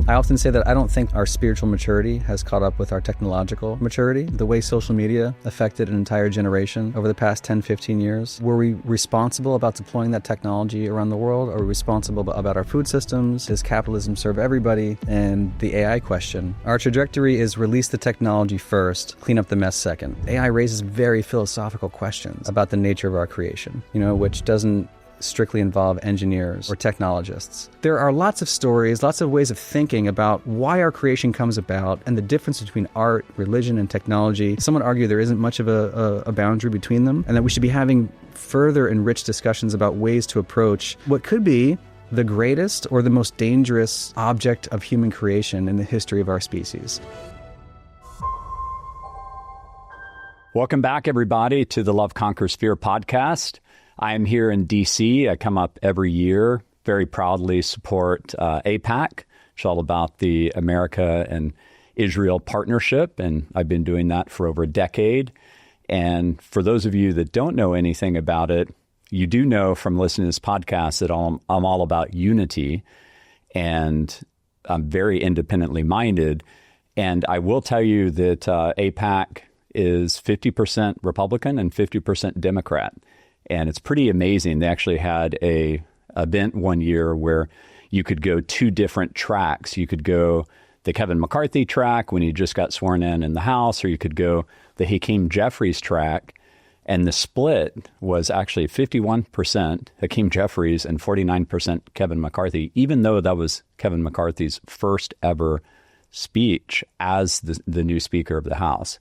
I often say that I don't think our spiritual maturity has caught up with our technological maturity. The way social media affected an entire generation over the past 10, 15 years. Were we responsible about deploying that technology around the world? Are we responsible about our food systems? Does capitalism serve everybody? And the AI question. Our trajectory is release the technology first, clean up the mess second. AI raises very philosophical questions about the nature of our creation, which doesn't strictly involve engineers or technologists. There are lots of stories, lots of ways of thinking about why our creation comes about and the difference between art, religion, and technology. Some would argue there isn't much of a boundary between them, and that we should be having further enriched discussions about ways to approach what could be the greatest or the most dangerous object of human creation in the history of our species. Welcome back, everybody, to the Love Conquers Fear podcast. I am here in D.C. I come up every year, very proudly support AIPAC. It's all about the America and Israel partnership, and I've been doing that for over a decade. And for those of you that don't know anything about it, you do know from listening to this podcast that I'm all about unity, and I'm very independently minded. And I will tell you that AIPAC is 50% Republican and 50% Democrat. And it's pretty amazing. They actually had a event one year where you could go two different tracks. You could go the Kevin McCarthy track when he just got sworn in the House, or you could go the Hakeem Jeffries track. And the split was actually 51% Hakeem Jeffries and 49% Kevin McCarthy, even though that was Kevin McCarthy's first ever speech as the new Speaker of the House.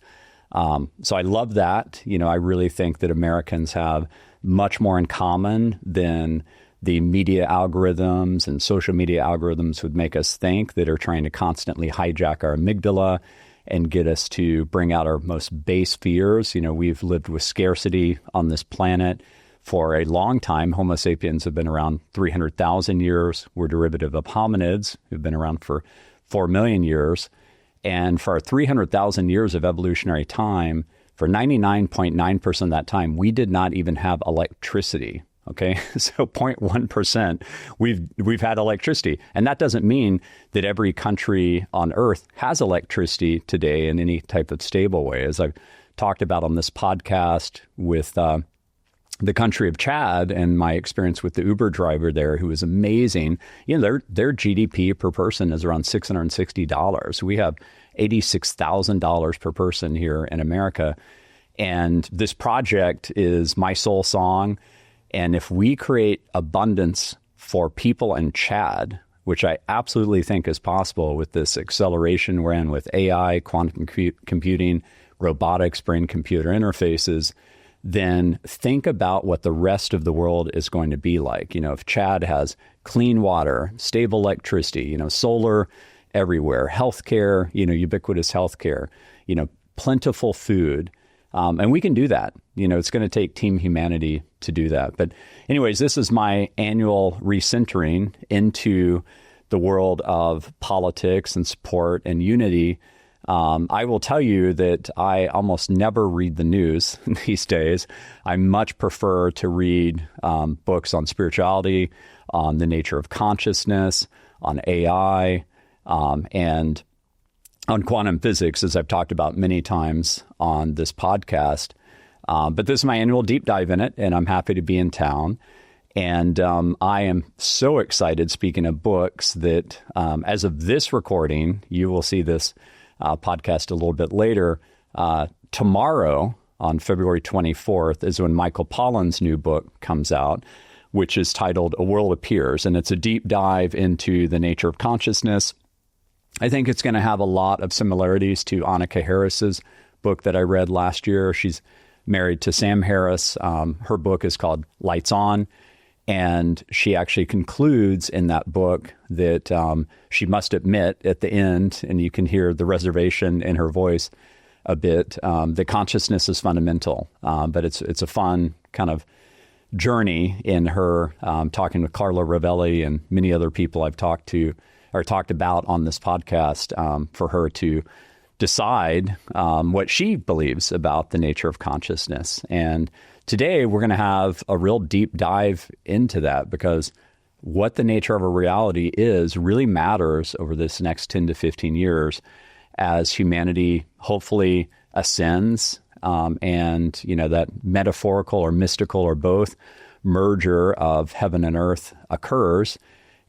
So I love that. I really think that Americans have much more in common than the media algorithms and social media algorithms would make us think, that are trying to constantly hijack our amygdala and get us to bring out our most base fears. We've lived with scarcity on this planet for a long time. Homo sapiens have been around 300,000 years. We're derivative of hominids who've been around for 4 million years. And for our 300,000 years of evolutionary time, for 99.9% of that time, we did not even have electricity. Okay, so 0.1% we've had electricity, and that doesn't mean that every country on Earth has electricity today in any type of stable way. As I've talked about on this podcast with the country of Chad and my experience with the Uber driver there, who was amazing. Their GDP per person is around $660. We have $86,000 per person here in America. And this project is my soul song. And if we create abundance for people in Chad, which I absolutely think is possible with this acceleration we're in with AI, quantum computing, robotics, brain-computer interfaces, then think about what the rest of the world is going to be like. If Chad has clean water, stable electricity, solar everywhere, healthcare, ubiquitous healthcare, plentiful food. And we can do that. It's going to take Team Humanity to do that. But anyways, this is my annual recentering into the world of politics and support and unity. I will tell you that I almost never read the news these days. I much prefer to read books on spirituality, on the nature of consciousness, on AI, and on quantum physics, as I've talked about many times on this podcast. But this is my annual deep dive in it, and I'm happy to be in town. And I am so excited, speaking of books, that as of this recording, you will see this podcast a little bit later. Tomorrow, on February 24th, is when Michael Pollan's new book comes out, which is titled A World Appears. And it's a deep dive into the nature of consciousness. I think it's going to have a lot of similarities to Annika Harris's book that I read last year. She's married to Sam Harris. Her book is called Lights On. And she actually concludes in that book that she must admit at the end, and you can hear the reservation in her voice a bit, that consciousness is fundamental. But it's a fun kind of journey in her talking with Carlo Rovelli and many other people I've talked to or talked about on this podcast for her to decide what she believes about the nature of consciousness. And today we're going to have a real deep dive into that, because what the nature of a reality is really matters over this next 10 to 15 years as humanity hopefully ascends, and, that metaphorical or mystical or both merger of heaven and earth occurs,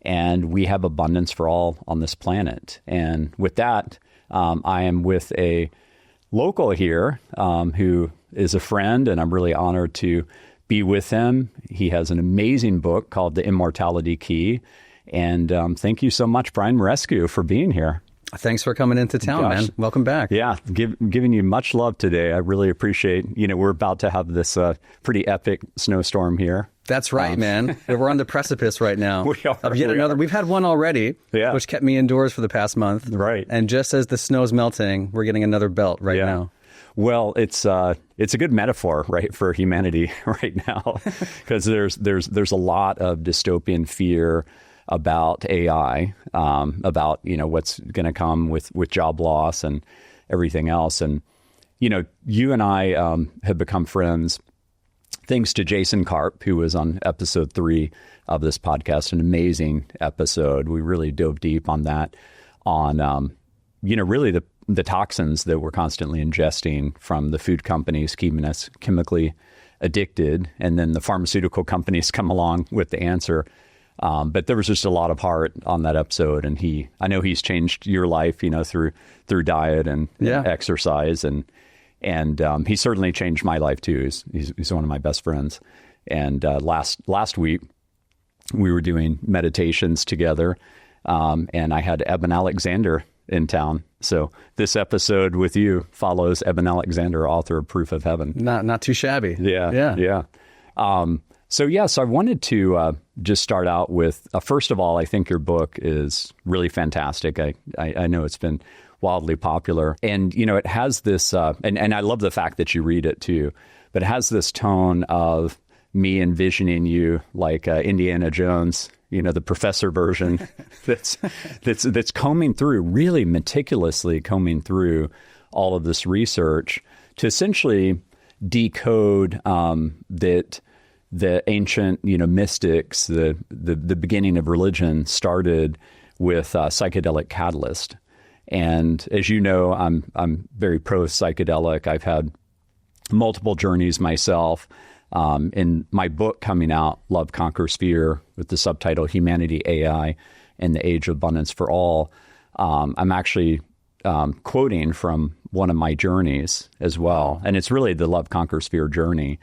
and we have abundance for all on this planet. And with that, I am with a local here who is a friend, and I'm really honored to be with him. He has an amazing book called The Immortality Key. And thank you so much, Brian Muraresku, for being here. Thanks for coming into town, man. Welcome back. Yeah, giving you much love today. I really appreciate, we're about to have this pretty epic snowstorm here. That's right, man. We're on the precipice right now. We are. Of yet another. We've had one already, which kept me indoors for the past month. Right. And just as the snow's melting, we're getting another belt now. Well, it's a good metaphor, right, for humanity right now, because there's a lot of dystopian fear about AI, about what's going to come with job loss and everything else. And you and I have become friends thanks to Jason Karp, who was on episode 3 of this podcast, an amazing episode. We really dove deep on that, on really the toxins that we're constantly ingesting from the food companies, keeping us chemically addicted, and then the pharmaceutical companies come along with the answer. But there was just a lot of heart on that episode, and I know he's changed your life, through diet and exercise, and he certainly changed my life too. He's one of my best friends. And last week we were doing meditations together, and I had Eben Alexander in town. So this episode with you follows Eben Alexander, author of Proof of Heaven. Not too shabby. Yeah. So I wanted to just start out with, first of all, I think your book is really fantastic. I know it's been wildly popular. And, it has this, and I love the fact that you read it too, but it has this tone of me envisioning you like Indiana Jones, the professor version that's combing through, really meticulously combing through all of this research to essentially decode that the ancient, mystics, the beginning of religion started with psychedelic catalyst. And as you know, I'm very pro psychedelic. I've had multiple journeys myself. In my book coming out, Love Conquers Fear, with the subtitle Humanity, AI, and the Age of Abundance for All, I'm actually quoting from one of my journeys as well. And it's really the Love Conquers Fear journey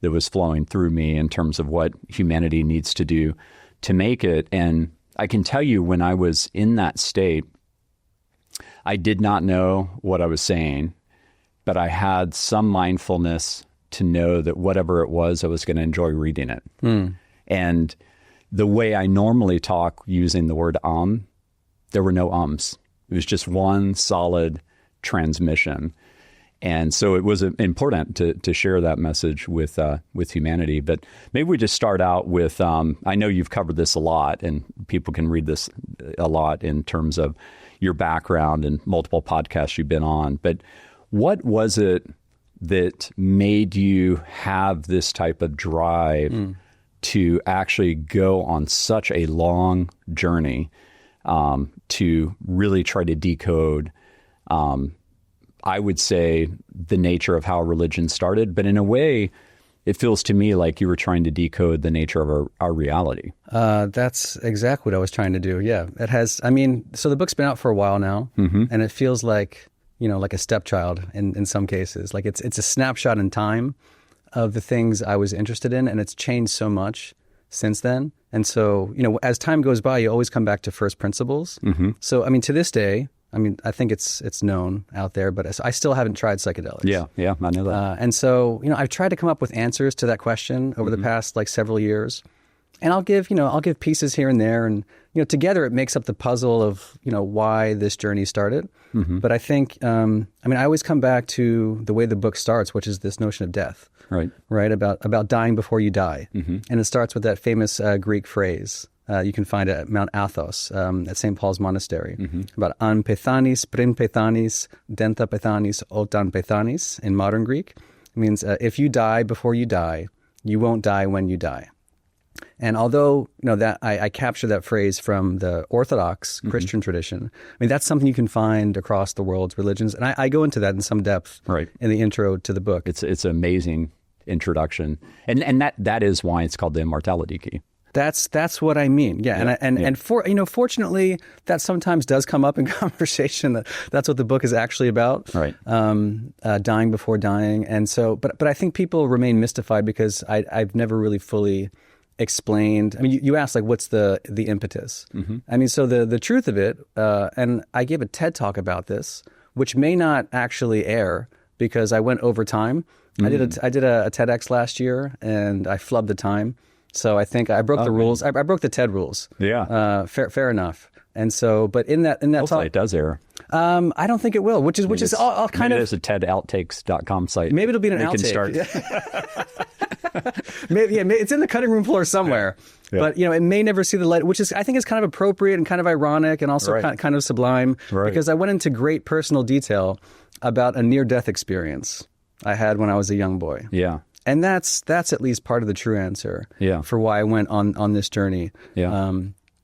that was flowing through me in terms of what humanity needs to do to make it. And I can tell you, when I was in that state, I did not know what I was saying, but I had some mindfulness to know that whatever it was, I was going to enjoy reading it. And the way I normally talk using the word there were no ums. It was just one solid transmission. And so it was important to share that message with humanity. But maybe we just start out with, I know you've covered this a lot, and people can read this a lot in terms of your background and multiple podcasts you've been on. But what was it that made you have this type of drive to actually go on such a long journey to really try to decode, I would say, the nature of how religion started? But in a way, it feels to me like you were trying to decode the nature of our reality. That's exactly what I was trying to do. Yeah, it has. I mean, so the book's been out for a while now, and it feels like, like a stepchild in some cases. Like it's a snapshot in time of the things I was interested in, and it's changed so much since then. And so, as time goes by, you always come back to first principles. So, I mean, to this day, I think it's known out there, but I still haven't tried psychedelics. Yeah, I know that. And so, I've tried to come up with answers to that question over the past several years, and I'll give pieces here and there, and together it makes up the puzzle of why this journey started. But I think, I always come back to the way the book starts, which is this notion of death, right? About dying before you die, and it starts with that famous Greek phrase. You can find it at Mount Athos at St. Paul's Monastery, about an pethanis, prin pethanis, denta pethanis, otan pethanis in modern Greek. It means if you die before you die, you won't die when you die. And although, that I capture that phrase from the Orthodox Christian tradition, I mean, that's something you can find across the world's religions. And I go into that in some depth in the intro to the book. It's an amazing introduction. And that is why it's called the Immortality Key. That's what I mean. Yeah. And fortunately, that sometimes does come up in conversation. That's what the book is actually about. Right. Dying before dying. And so, but I think people remain mystified because I've never really fully explained. I mean, you asked, like, what's the impetus? Mm-hmm. I mean, so the truth of it, and I gave a TED talk about this, which may not actually air because I went over time. Mm-hmm. I did a TEDx last year and I flubbed the time. So I think I broke the rules. I broke the TED rules. Yeah. Fair enough. And so, but in that hopefully talk, it does air. I don't think it will, which is all kind of. There's a TEDOuttakes.com site. Maybe it'll be an outtake. Maybe it's in the cutting room floor somewhere. Yeah. But it may never see the light, which I think is kind of appropriate and kind of ironic and also kind of sublime, because I went into great personal detail about a near-death experience I had when I was a young boy. Yeah. And that's at least part of the true answer for why I went on this journey. Yeah.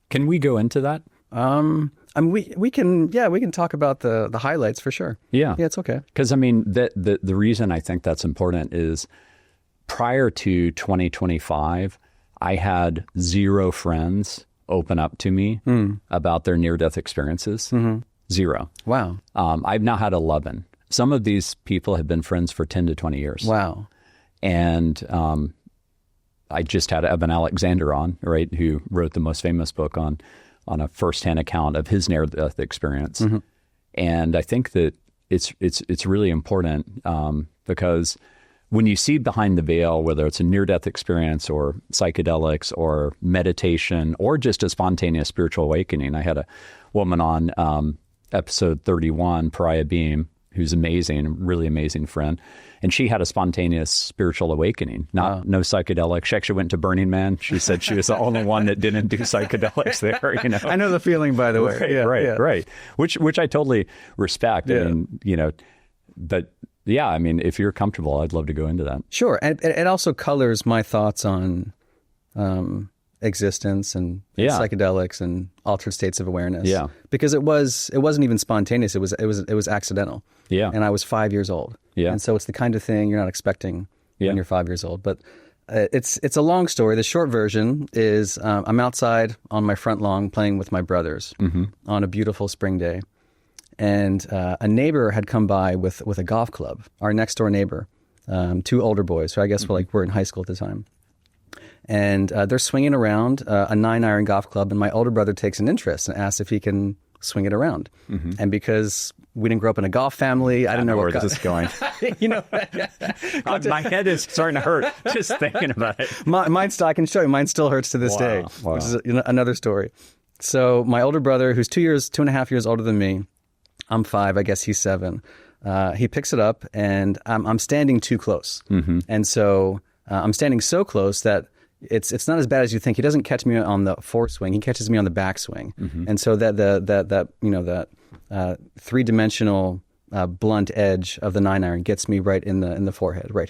Can we go into that? We can talk about the highlights for sure. Yeah. Yeah, it's okay. Because I mean, the reason I think that's important is prior to 2025, I had 0 friends open up to me about their near-death experiences. Mm-hmm. 0. Wow. I've now had 11. Some of these people have been friends for 10 to 20 years. Wow. And I just had Evan Alexander on, right, who wrote the most famous book on a firsthand account of his near-death experience. Mm-hmm. And I think that it's really important because when you see behind the veil, whether it's a near-death experience or psychedelics or meditation or just a spontaneous spiritual awakening. I had a woman on episode 31, Pariah Beam, who's amazing, really amazing friend. And she had a spontaneous spiritual awakening, no psychedelics. She actually went to Burning Man. She said she was the only one that didn't do psychedelics there. I know the feeling, by the way. Right. Which I totally respect. Yeah. I mean, but yeah, I mean, if you're comfortable, I'd love to go into that. Sure. And it also colors my thoughts on existence and psychedelics and altered states of awareness. Yeah. Because it wasn't even spontaneous. It was accidental. Yeah. And I was 5 years old. Yeah. And so it's the kind of thing you're not expecting when you're 5 years old. But it's a long story. The short version is I'm outside on my front lawn playing with my brothers on a beautiful spring day. And a neighbor had come by with a golf club, our next door neighbor, 2 older boys. So I guess we're in high school at the time. And they're swinging around a 9-iron golf club, and my older brother takes an interest and asks if he can swing it around. Mm-hmm. And because we didn't grow up in a golf family, I didn't know where this is going. My head is starting to hurt just thinking about it. I can show you, mine still hurts to this day, which is another story. So my older brother, who's 2.5 years older than me, I'm 5, I guess he's 7. He picks it up, and I'm standing too close. Mm-hmm. And so I'm standing so close that it's not as bad as you think. He doesn't catch me on the foreswing; he catches me on the backswing. Mm-hmm. And so that 3-dimensional blunt edge of the 9-iron gets me right in the forehead, right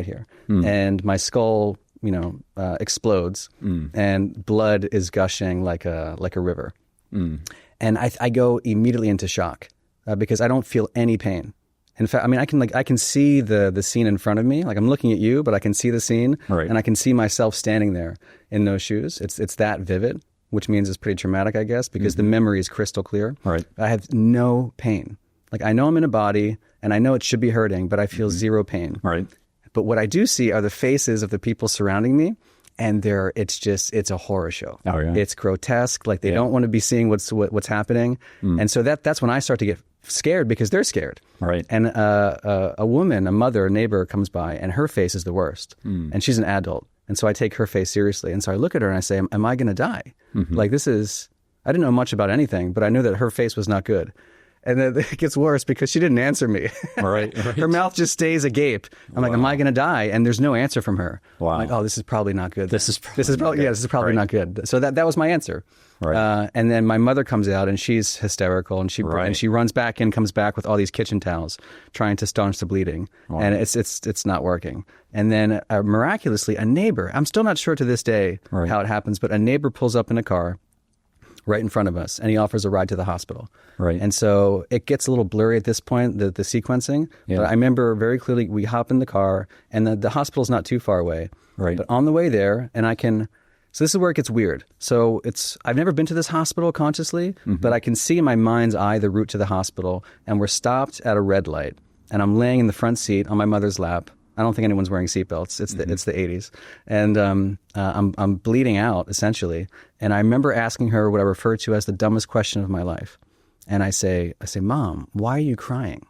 here, and my skull explodes, and blood is gushing like a river, and I go immediately into shock because I don't feel any pain. In fact, I mean, I can see the scene in front of me. Like I'm looking at you, but I can see the scene, and I can see myself standing there in those shoes. It's that vivid, which means it's pretty traumatic, I guess, because the memory is crystal clear. Right. I have no pain. Like I know I'm in a body, and I know it should be hurting, but I feel zero pain. Right. But what I do see are the faces of the people surrounding me, and it's a horror show. Oh yeah. It's grotesque. Like they don't want to be seeing what's happening, and so that's when I start to get scared because they're scared. Right. And a woman, a mother, a neighbor comes by, and her face is the worst, and she's an adult, and so I take her face seriously, and so I look at her and I say, "Am I going to die?" Mm-hmm. Like this is. I didn't know much about anything, but I knew that her face was not good. And then it gets worse because she didn't answer me. Right. Her mouth just stays agape. I'm like, am I going to die? And there's no answer from her. Wow. I'm like, oh, this is probably not good. This is probably not good. So that was my answer. Right. And then my mother comes out and she's hysterical and she runs back in, comes back with all these kitchen towels, trying to staunch the bleeding, and it's not working. And then miraculously, a neighbor, I'm still not sure to this day how it happens, but a neighbor pulls up in a car right in front of us, and he offers a ride to the hospital. Right. And so it gets a little blurry at this point, the sequencing. Yeah. But I remember very clearly, we hop in the car, and the hospital's not too far away. Right. But on the way there, and so this is where it gets weird. So I've never been to this hospital consciously, but I can see in my mind's eye the route to the hospital, and we're stopped at a red light, and I'm laying in the front seat on my mother's lap. I don't think anyone's wearing seatbelts. It's the 80s. And I'm bleeding out, essentially. And I remember asking her what I refer to as the dumbest question of my life. And I say, Mom, why are you crying?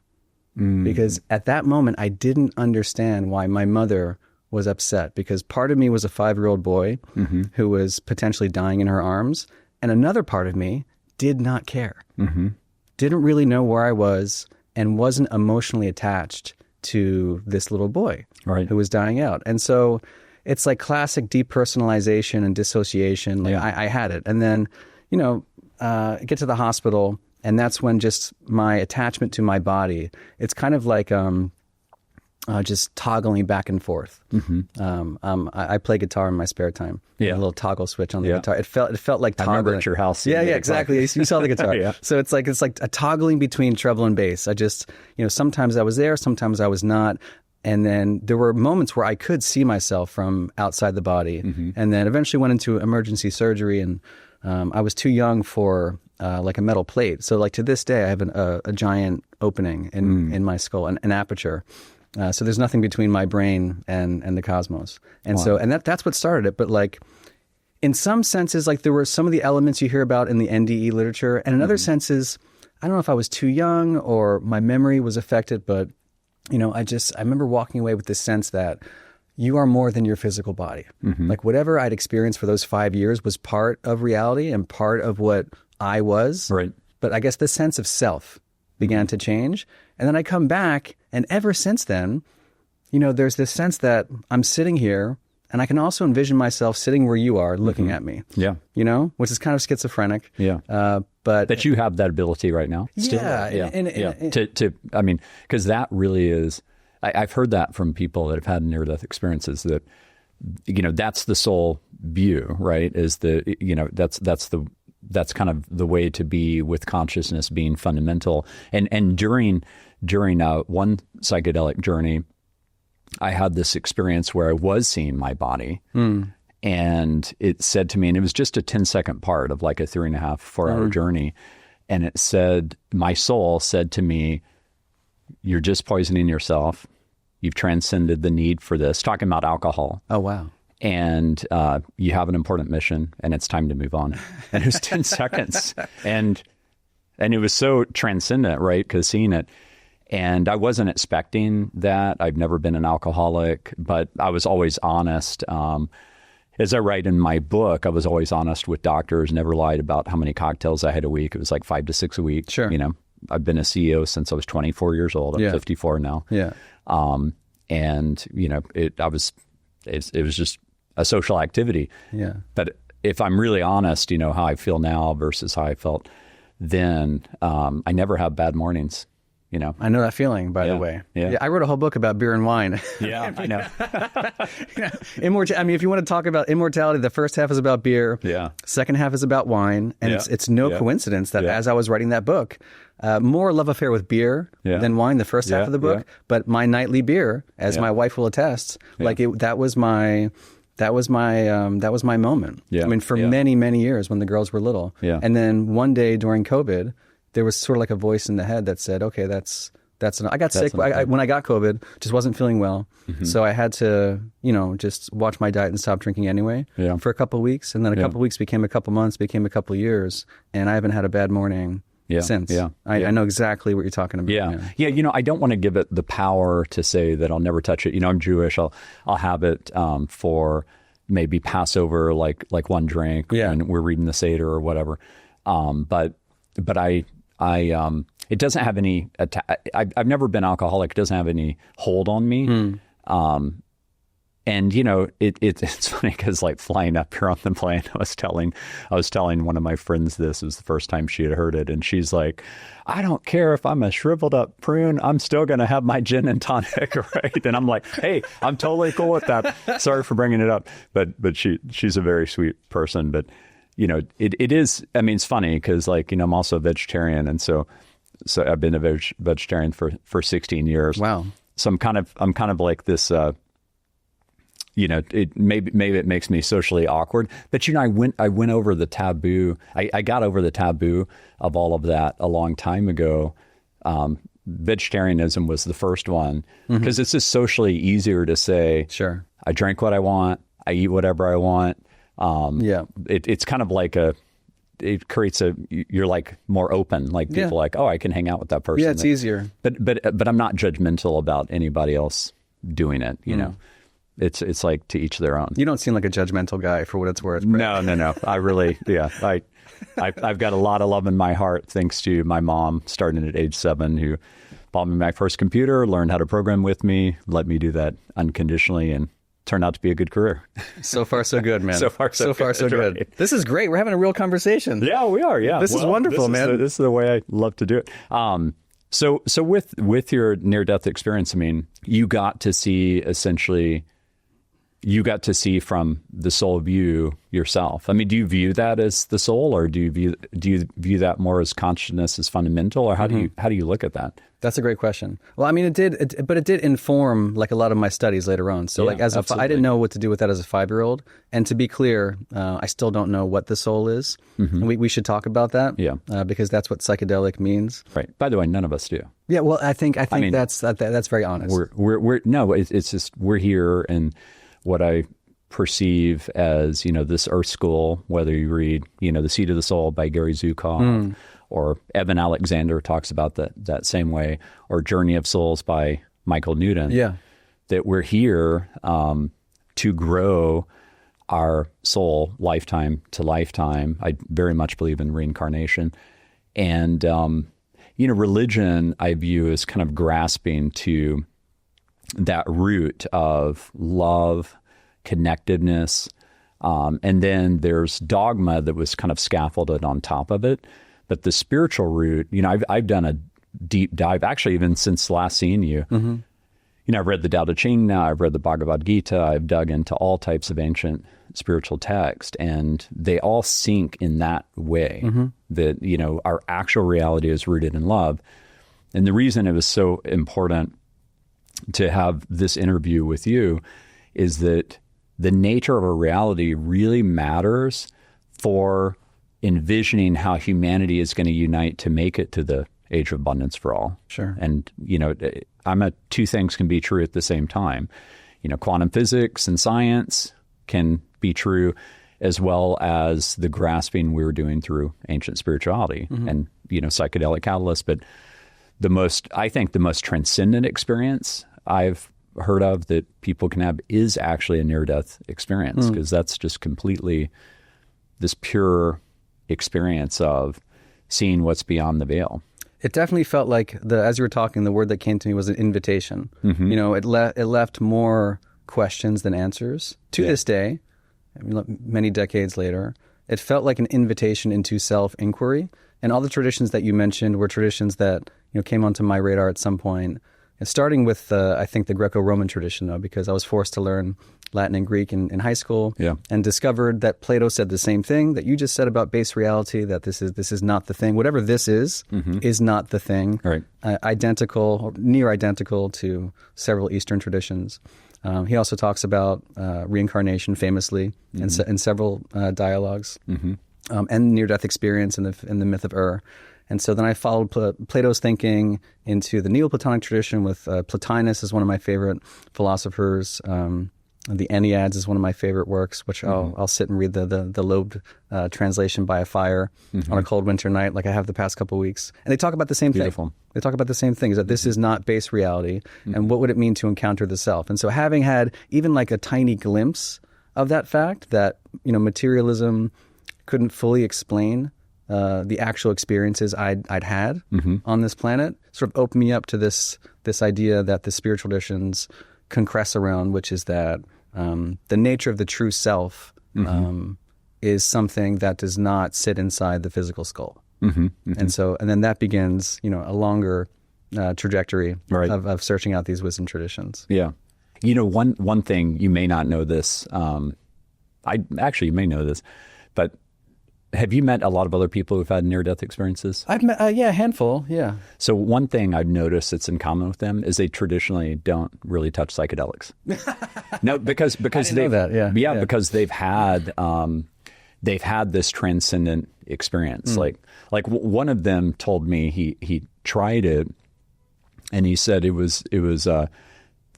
Because at that moment, I didn't understand why my mother was upset. Because part of me was a 5-year-old boy who was potentially dying in her arms. And another part of me did not care. Didn't really know where I was and wasn't emotionally attached to this little boy who was dying out. And so it's like classic depersonalization and dissociation. Like I had it. And then, get to the hospital, and that's when just my attachment to my body, it's kind of like just toggling back and forth. I play guitar in my spare time. A little toggle switch on the guitar. It felt like toggling. I remember at your house. Yeah, exactly. You saw the guitar. So it's like a toggling between treble and bass. I just, sometimes I was there, sometimes I was not. And then there were moments where I could see myself from outside the body. And then eventually went into emergency surgery, and I was too young for like a metal plate. So like to this day, I have a giant opening in my skull, an aperture. So there's nothing between my brain and the cosmos. And so that's what started it. But like in some senses, like there were some of the elements you hear about in the NDE literature. And in other senses, I don't know if I was too young or my memory was affected, but I remember walking away with this sense that you are more than your physical body. Like whatever I'd experienced for those 5 years was part of reality and part of what I was. Right. But I guess the sense of self began to change. And then I come back, and ever since then, there's this sense that I'm sitting here, and I can also envision myself sitting where you are looking at me. Yeah. Which is kind of schizophrenic. Yeah. But that you have that ability right now. Still. Because that really is, I've heard that from people that have had near-death experiences that, that's the sole view, right? Is that's kind of the way to be with consciousness being fundamental. And during one psychedelic journey, I had this experience where I was seeing my body, and it said to me, and it was just a 10-second part of like a 3.5, 4-hour journey. And it said, my soul said to me, you're just poisoning yourself. You've transcended the need for this, talking about alcohol. Oh, wow. And you have an important mission, and it's time to move on. And it was 10 seconds. And it was so transcendent, right? Because seeing it. And I wasn't expecting that. I've never been an alcoholic, but I was always honest. As I write in my book, I was always honest with doctors, never lied about how many cocktails I had a week. It was like 5 to 6 a week. Sure. I've been a CEO since I was 24 years old. I'm 54 now. Yeah. And, it was just a social activity. Yeah. But if I'm really honest, how I feel now versus how I felt then, I never have bad mornings. I know that feeling, by the way. Yeah. I wrote a whole book about beer and wine. Yeah, I know. If you want to talk about immortality, the first half is about beer. Yeah. Second half is about wine. And it's no coincidence that as I was writing that book, more love affair with beer than wine, the first half of the book. Yeah. But my nightly beer, as my wife will attest, that was my moment. Yeah. For many, many years when the girls were little. Yeah. And then one day during COVID, there was sort of like a voice in the head that said, okay, that's enough. I got sick. When I got COVID, just wasn't feeling well. So I had to, just watch my diet and stop drinking anyway for a couple of weeks. And then a couple of weeks became a couple months, became a couple of years. And I haven't had a bad morning since. Yeah. I know exactly what you're talking about. Yeah. I don't want to give it the power to say that I'll never touch it. I'm Jewish. I'll have it for maybe Passover, like one drink and we're reading the Seder or whatever. But it doesn't have any, I've never been alcoholic. It doesn't have any hold on me. And it's funny because like flying up here on the plane, I was telling one of my friends this. It was the first time she had heard it, and she's like, "I don't care if I'm a shriveled up prune. I'm still going to have my gin and tonic, right?" And I'm like, "Hey, I'm totally cool with that. Sorry for bringing it up." But she's a very sweet person. But it is. I mean, it's funny because like I'm also a vegetarian, and so I've been a vegetarian for 16 years. Wow. So I'm kind of like this. It maybe it makes me socially awkward, but I went over the taboo. I got over the taboo of all of that a long time ago. Vegetarianism was the first one because it's just socially easier to say, sure, I drink what I want, I eat whatever I want. It's kind of like it creates you're like more open, like people like, oh, I can hang out with that person. Yeah, it's easier. But I'm not judgmental about anybody else doing it, know. It's like to each their own. You don't seem like a judgmental guy, for what it's worth. Brett. No. I really, I've got a lot of love in my heart thanks to my mom, starting at age 7, who bought me my first computer, learned how to program with me, let me do that unconditionally, and turned out to be a good career. So far, so good, man. So far, so good. Right. This is great. We're having a real conversation. Yeah, we are. Yeah, this is wonderful, man. This is the way I love to do it. So with your near-death experience, I mean, you got to see from the soul view yourself. I mean, do you view that as the soul, or do you view that more as consciousness as fundamental, or how do you look at that? That's a great question. Well, I mean, it did inform like a lot of my studies later on. So like I didn't know what to do with that as a 5-year-old. And to be clear, I still don't know what the soul is. And we should talk about that. Yeah. Because that's what psychedelic means. Right. By the way, none of us do. Yeah. Well, I think that's very honest. It's just we're here, and what I perceive as, this earth school, whether you read, The Seed of the Soul by Gary Zukav, or Evan Alexander talks about that same way, or Journey of Souls by Michael Newton. Yeah. That we're here to grow our soul lifetime to lifetime. I very much believe in reincarnation. And, religion I view as kind of grasping to that root of love, connectedness, and then there's dogma that was kind of scaffolded on top of it. But the spiritual root, I've done a deep dive, actually, even since last seeing you. I've read the Tao Te Ching now, I've read the Bhagavad Gita, I've dug into all types of ancient spiritual text, and they all sink in that way, that, our actual reality is rooted in love. And the reason it was so important to have this interview with you is that the nature of a reality really matters for envisioning how humanity is going to unite to make it to the age of abundance for all. Sure. And, two things can be true at the same time. Quantum physics and science can be true, as well as the grasping we were doing through ancient spirituality and, psychedelic catalysts. But the most transcendent experience I've heard of that people can have is actually a near-death experience, because that's just completely this pure experience of seeing what's beyond the veil. It definitely felt like, as you were talking, the word that came to me was an invitation. It left more questions than answers. To this day, many decades later, it felt like an invitation into self-inquiry. And all the traditions that you mentioned were traditions that came onto my radar at some point. And starting with, I think, the Greco-Roman tradition, though, because I was forced to learn Latin and Greek in high school, and discovered that Plato said the same thing that you just said about base reality, that this is not the thing. Whatever this is not the thing. Right. Identical or near identical to several Eastern traditions. He also talks about reincarnation famously in several dialogues, and near-death experience in the myth of Ur. And so then I followed Plato's thinking into the Neoplatonic tradition with Plotinus is one of my favorite philosophers. The Enneads is one of my favorite works, which I'll sit and read the lobed translation by a fire on a cold winter night, like I have the past couple of weeks. And they talk about the same thing. They talk about the same things, that this is not base reality, and what would it mean to encounter the self. And so having had even like a tiny glimpse of that fact, that materialism couldn't fully explain the actual experiences I'd had on this planet, sort of opened me up to this idea that the spiritual traditions concress around, which is that The nature of the true self is something that does not sit inside the physical skull. And then that begins, a longer trajectory of searching out these wisdom traditions. Yeah. One thing, you may not know this, you may know this, but have you met a lot of other people who've had near-death experiences? I've met, a handful, yeah. So one thing I've noticed that's in common with them is they traditionally don't really touch psychedelics. No, because they know that, yeah. Because they've had this transcendent experience. Like one of them told me he tried it, and he said it was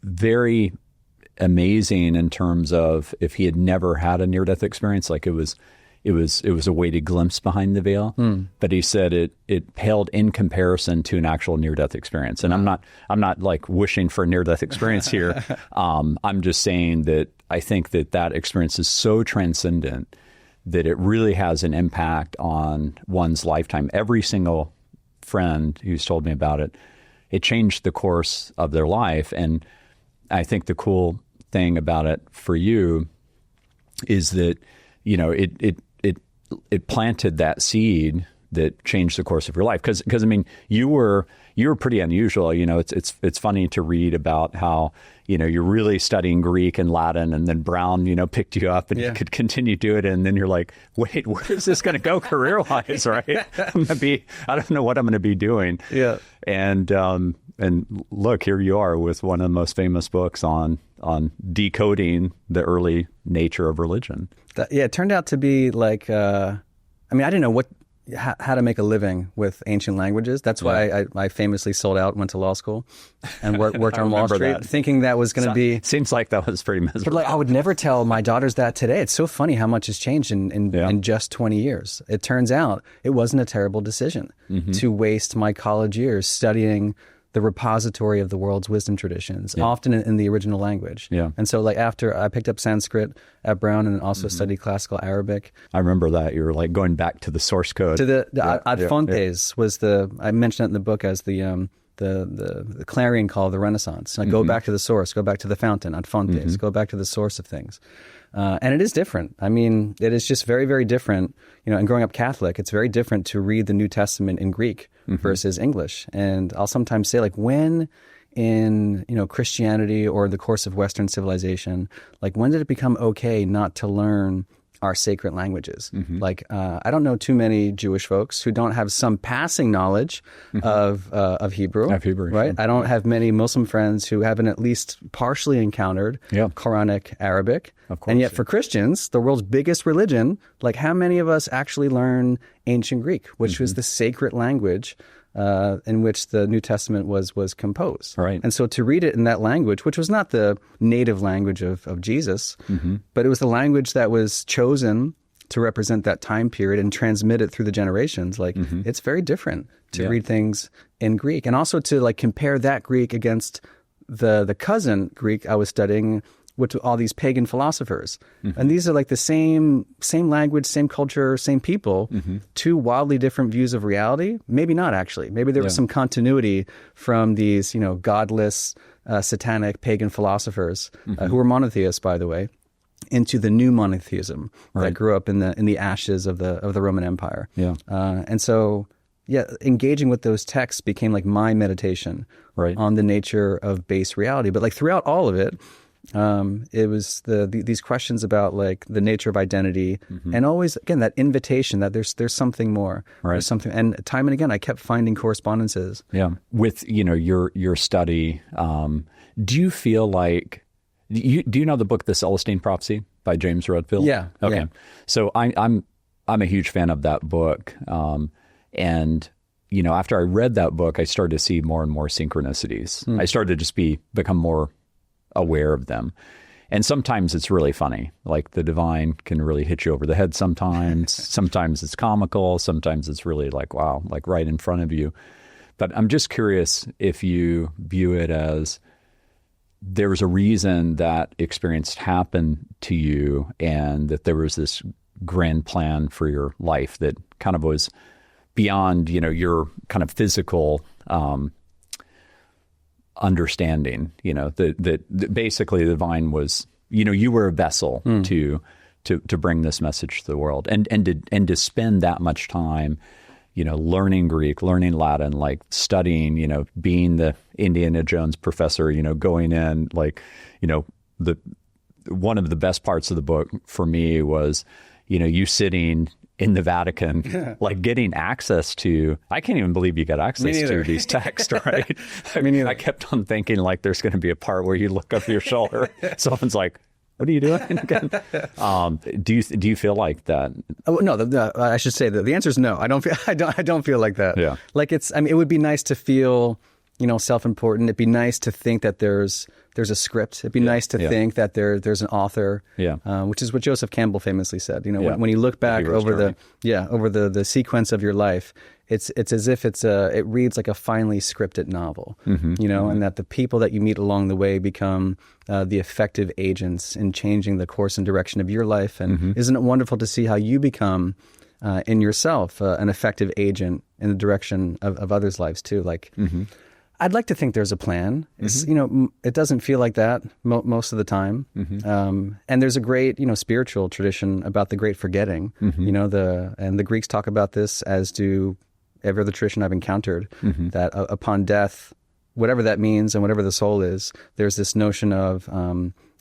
very amazing in terms of if he had never had a near-death experience, like it was a weighted glimpse behind the veil. But he said it paled in comparison to an actual near-death experience. And I'm not like wishing for a near-death experience here. I'm just saying that I think that experience is so transcendent that it really has an impact on one's lifetime. Every single friend who's told me about it, it changed the course of their life. And I think the cool thing about it for you is that, it planted that seed that changed the course of your life. Because I mean, you were pretty unusual. It's funny to read about how, you're really studying Greek and Latin, and then Brown, picked you up and you could continue to do it. And then you're like, wait, where is this going to go career-wise, right? I don't know what I'm going to be doing. Yeah. And look, here you are with one of the most famous books on decoding the early nature of religion. It turned out to be like, I didn't know how to make a living with ancient languages. That's why I famously sold out, went to law school, and worked on Wall Street, thinking that was going to be... Seems like that was pretty miserable. But I would never tell my daughters that today. It's so funny how much has changed in just 20 years. It turns out it wasn't a terrible decision to waste my college years studying the repository of the world's wisdom traditions, often in the original language. Yeah. And so after I picked up Sanskrit at Brown and also studied classical Arabic. I remember that. You were like going back to the source code. To the Ad Fontes was I mentioned it in the book as the clarion call of the Renaissance. Go back to the source, go back to the fountain, Ad Fontes, go back to the source of things. And it is different. I mean, it is just very, very different. And growing up Catholic, it's very different to read the New Testament in Greek versus English. And I'll sometimes say, when in Christianity or the course of Western civilization, when did it become okay not to learn our sacred languages? I don't know too many Jewish folks who don't have some passing knowledge of Hebrew. Of Hebrew, right? Sure. I don't have many Muslim friends who haven't at least partially encountered Quranic Arabic. Of course, and yet for Christians, the world's biggest religion, how many of us actually learn ancient Greek, which was the sacred language in which the New Testament was composed. Right. And so to read it in that language, which was not the native language of Jesus, but it was the language that was chosen to represent that time period and transmit it through the generations, it's very different to read things in Greek. And also to compare that Greek against the cousin Greek I was studying, with all these pagan philosophers. And these are the same language, same culture, same people, two wildly different views of reality. Maybe not, actually. Maybe there was some continuity from these, godless, satanic, pagan philosophers, who were monotheists, by the way, into the new monotheism that grew up in the ashes of the Roman Empire. And so, engaging with those texts became my meditation on the nature of base reality. But throughout all of it, it was these questions about the nature of identity, and always again that invitation that there's something more, there's something. And time and again, I kept finding correspondences. Yeah, with your study. Do you feel do you know the book The Celestine Prophecy by James Redfield? Yeah. Okay. Yeah. So I'm a huge fan of that book, and after I read that book, I started to see more and more synchronicities. I started to just become more aware of them. And sometimes it's really funny. The divine can really hit you over the head sometimes. Sometimes it's comical. Sometimes it's really wow, right in front of you. But I'm just curious if you view it as there was a reason that experience happened to you, and that there was this grand plan for your life that kind of was beyond, your kind of physical understanding, that basically the divine was you were a vessel to bring this message to the world, and to spend that much time, learning Greek, learning Latin, like studying, being the Indiana Jones professor, going in, like, one of the best parts of the book for me was, you sitting in the Vatican, like getting access to, I can't even believe you got access to these texts, right? I kept on thinking, like, there's going to be a part where you look over your shoulder. Someone's like, what are you doing again? Do you feel like that? Oh, no, I should say that the answer is no. I don't feel like that. Yeah. Like it would be nice to feel, self-important. It'd be nice to think that there's a script. It'd be nice to think that there's an author. Yeah. Which is what Joseph Campbell famously said. When you look back over the sequence of your life, it's as if it reads like a finely scripted novel. And that the people that you meet along the way become the effective agents in changing the course and direction of your life. And isn't it wonderful to see how you become in yourself an effective agent in the direction of others' lives too? Like. I'd like to think there's a plan. It's, it doesn't feel like that most of the time. And there's a great, spiritual tradition about the great forgetting. And the Greeks talk about this, as do every other tradition I've encountered, that upon death, whatever that means and whatever the soul is, there's this notion of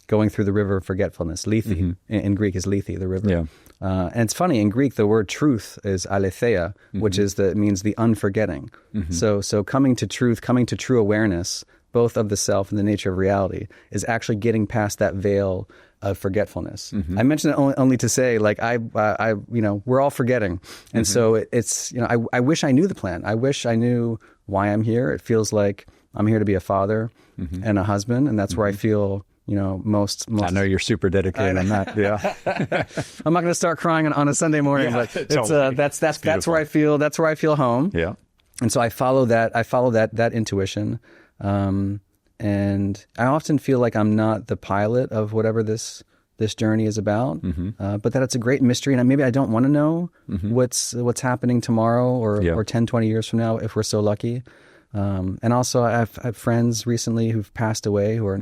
going through the river of forgetfulness. Lethe in Greek is Lethe, the river. Yeah. And it's funny, in Greek, the word truth is aletheia, which means the unforgetting. So coming to truth, coming to true awareness, both of the self and the nature of reality, is actually getting past that veil of forgetfulness. I mention it only to say, like, we're all forgetting. And so it's, I wish I knew the plan. I wish I knew why I'm here. It feels like I'm here to be a father and a husband, and that's where I feel... most. I know you're super dedicated on that. Yeah, I'm not going to start crying on a Sunday morning, but it's that's where I feel. That's where I feel home. Yeah, and so I follow that intuition, and I often feel like I'm not the pilot of whatever this journey is about, but that it's a great mystery, and maybe I don't want to know what's happening tomorrow or 10, 20 years from now if we're so lucky. And also I've friends recently who've passed away who are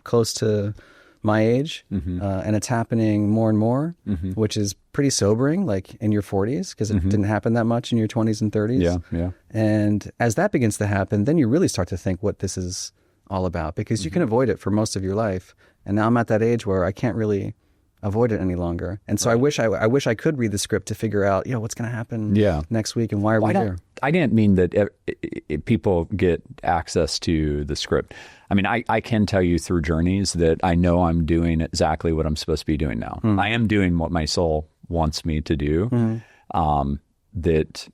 close to my age, and it's happening more and more, which is pretty sobering, like in your 40s, because it didn't happen that much in your 20s and 30s. Yeah. And as that begins to happen, then you really start to think what this is all about, because you can avoid it for most of your life. And now I'm at that age where I can't really avoid it any longer. And so I wish I could read the script to figure out, what's going to happen next week and why are we here? I didn't mean that people get access to the script. I mean, I can tell you through journeys that I know I'm doing exactly what I'm supposed to be doing now. I am doing what my soul wants me to do. That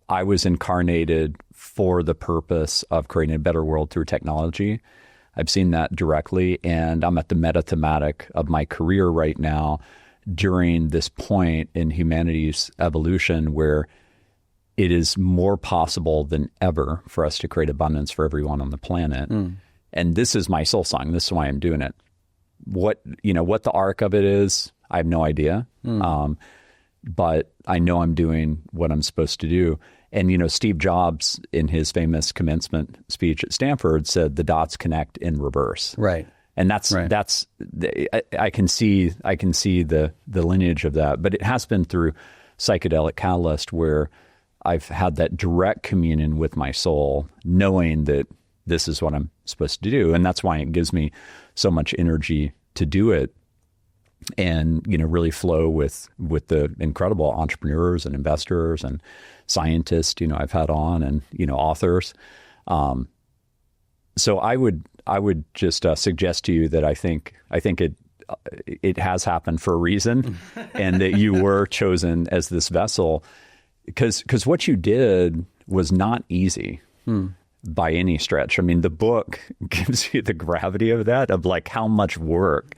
I was incarnated for the purpose of creating a better world through technology. I've seen that directly, and I'm at the meta-thematic of my career right now during this point in humanity's evolution where it is more possible than ever for us to create abundance for everyone on the planet. And this is my soul song. This is why I'm doing it. What the arc of it is, I have no idea. But I know I'm doing what I'm supposed to do. And, Steve Jobs, in his famous commencement speech at Stanford, said the dots connect in reverse. Right. And that's I can see the lineage of that. But it has been through Psychedelic Catalyst where I've had that direct communion with my soul, knowing that this is what I'm supposed to do. And that's why it gives me so much energy to do it. And, really flow with the incredible entrepreneurs and investors and scientists, I've had on, and, authors. So I would just suggest to you that I think it has happened for a reason, and that you were chosen as this vessel, because what you did was not easy by any stretch. I mean, the book gives you the gravity of that, of like how much work.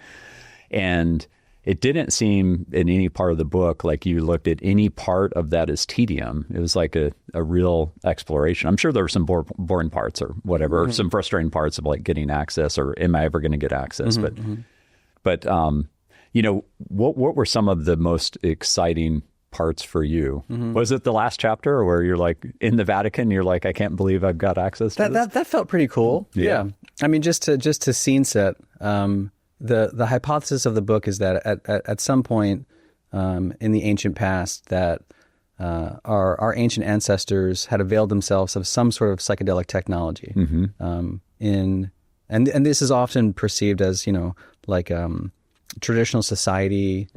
And it didn't seem in any part of the book like you looked at any part of that as tedium. It was like a real exploration. I'm sure there were some boring parts or whatever, or some frustrating parts of like getting access, or am I ever going to get access? But what were some of the most exciting parts for you? Was it the last chapter where you're like in the Vatican, you're like, I can't believe I've got access to this? That felt pretty cool. Yeah. I mean, just to scene set, the hypothesis of the book is that at some point in the ancient past that our ancient ancestors had availed themselves of some sort of psychedelic technology. And this is often perceived as, like traditional society,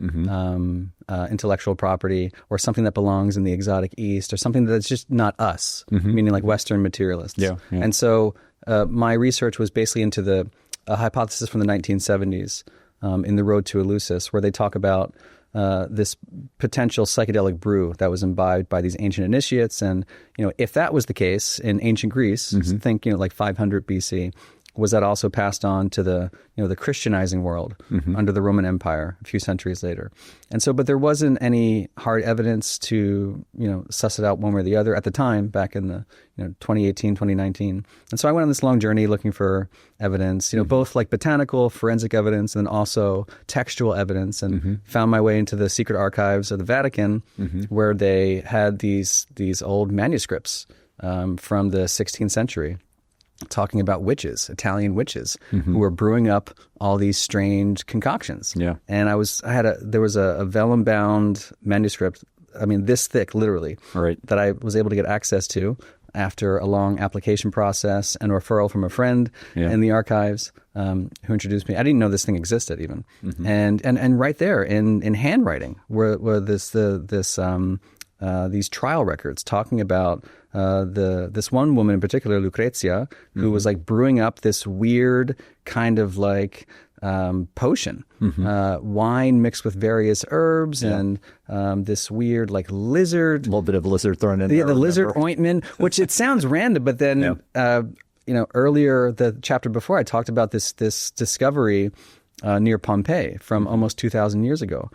intellectual property, or something that belongs in the exotic East, or something that's just not us, meaning like Western materialists. Yeah. And so my research was basically into a hypothesis from the 1970s in The Road to Eleusis, where they talk about this potential psychedelic brew that was imbibed by these ancient initiates. And, if that was the case in ancient Greece, think, like 500 BC, was that also passed on to the Christianizing world under the Roman Empire a few centuries later? And so, but there wasn't any hard evidence to, suss it out one way or the other at the time, back in the, 2018, 2019. And so I went on this long journey looking for evidence, both like botanical, forensic evidence, and then also textual evidence, and found my way into the secret archives of the Vatican, where they had these old manuscripts from the 16th century, talking about witches, Italian witches, who were brewing up all these strange concoctions. Yeah. And there was a vellum-bound manuscript, this thick, literally, that I was able to get access to after a long application process and a referral from a friend in the archives who introduced me. I didn't know this thing existed even. And right there in handwriting were these trial records talking about this one woman in particular, Lucrezia, who was like brewing up this weird kind of like potion, wine mixed with various herbs, and this weird like lizard, a little bit of lizard thrown in there. The lizard ointment, which it sounds random, but then earlier, the chapter before, I talked about this discovery near Pompeii from almost 2,000 years ago,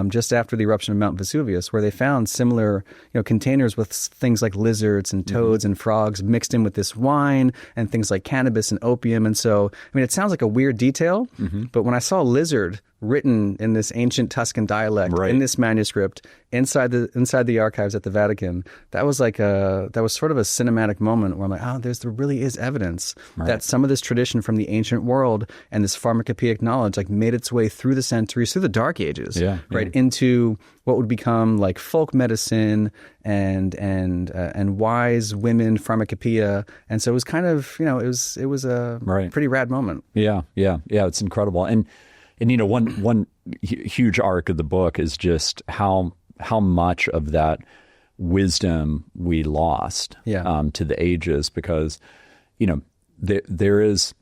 just after the eruption of Mount Vesuvius, where they found similar containers with things like lizards and toads and frogs mixed in with this wine, and things like cannabis and opium. And so, it sounds like a weird detail, but when I saw lizard written in this ancient Tuscan dialect in this manuscript inside the archives at the Vatican, that was sort of a cinematic moment where I'm like, there really is evidence that some of this tradition from the ancient world and this pharmacopoeic knowledge like made its way through the centuries, through the Dark Ages, into what would become like folk medicine and wise women pharmacopoeia. And so it was kind of, it was a pretty rad moment. Yeah. It's incredible. And one huge arc of the book is just how much of that wisdom we lost to the ages, because there is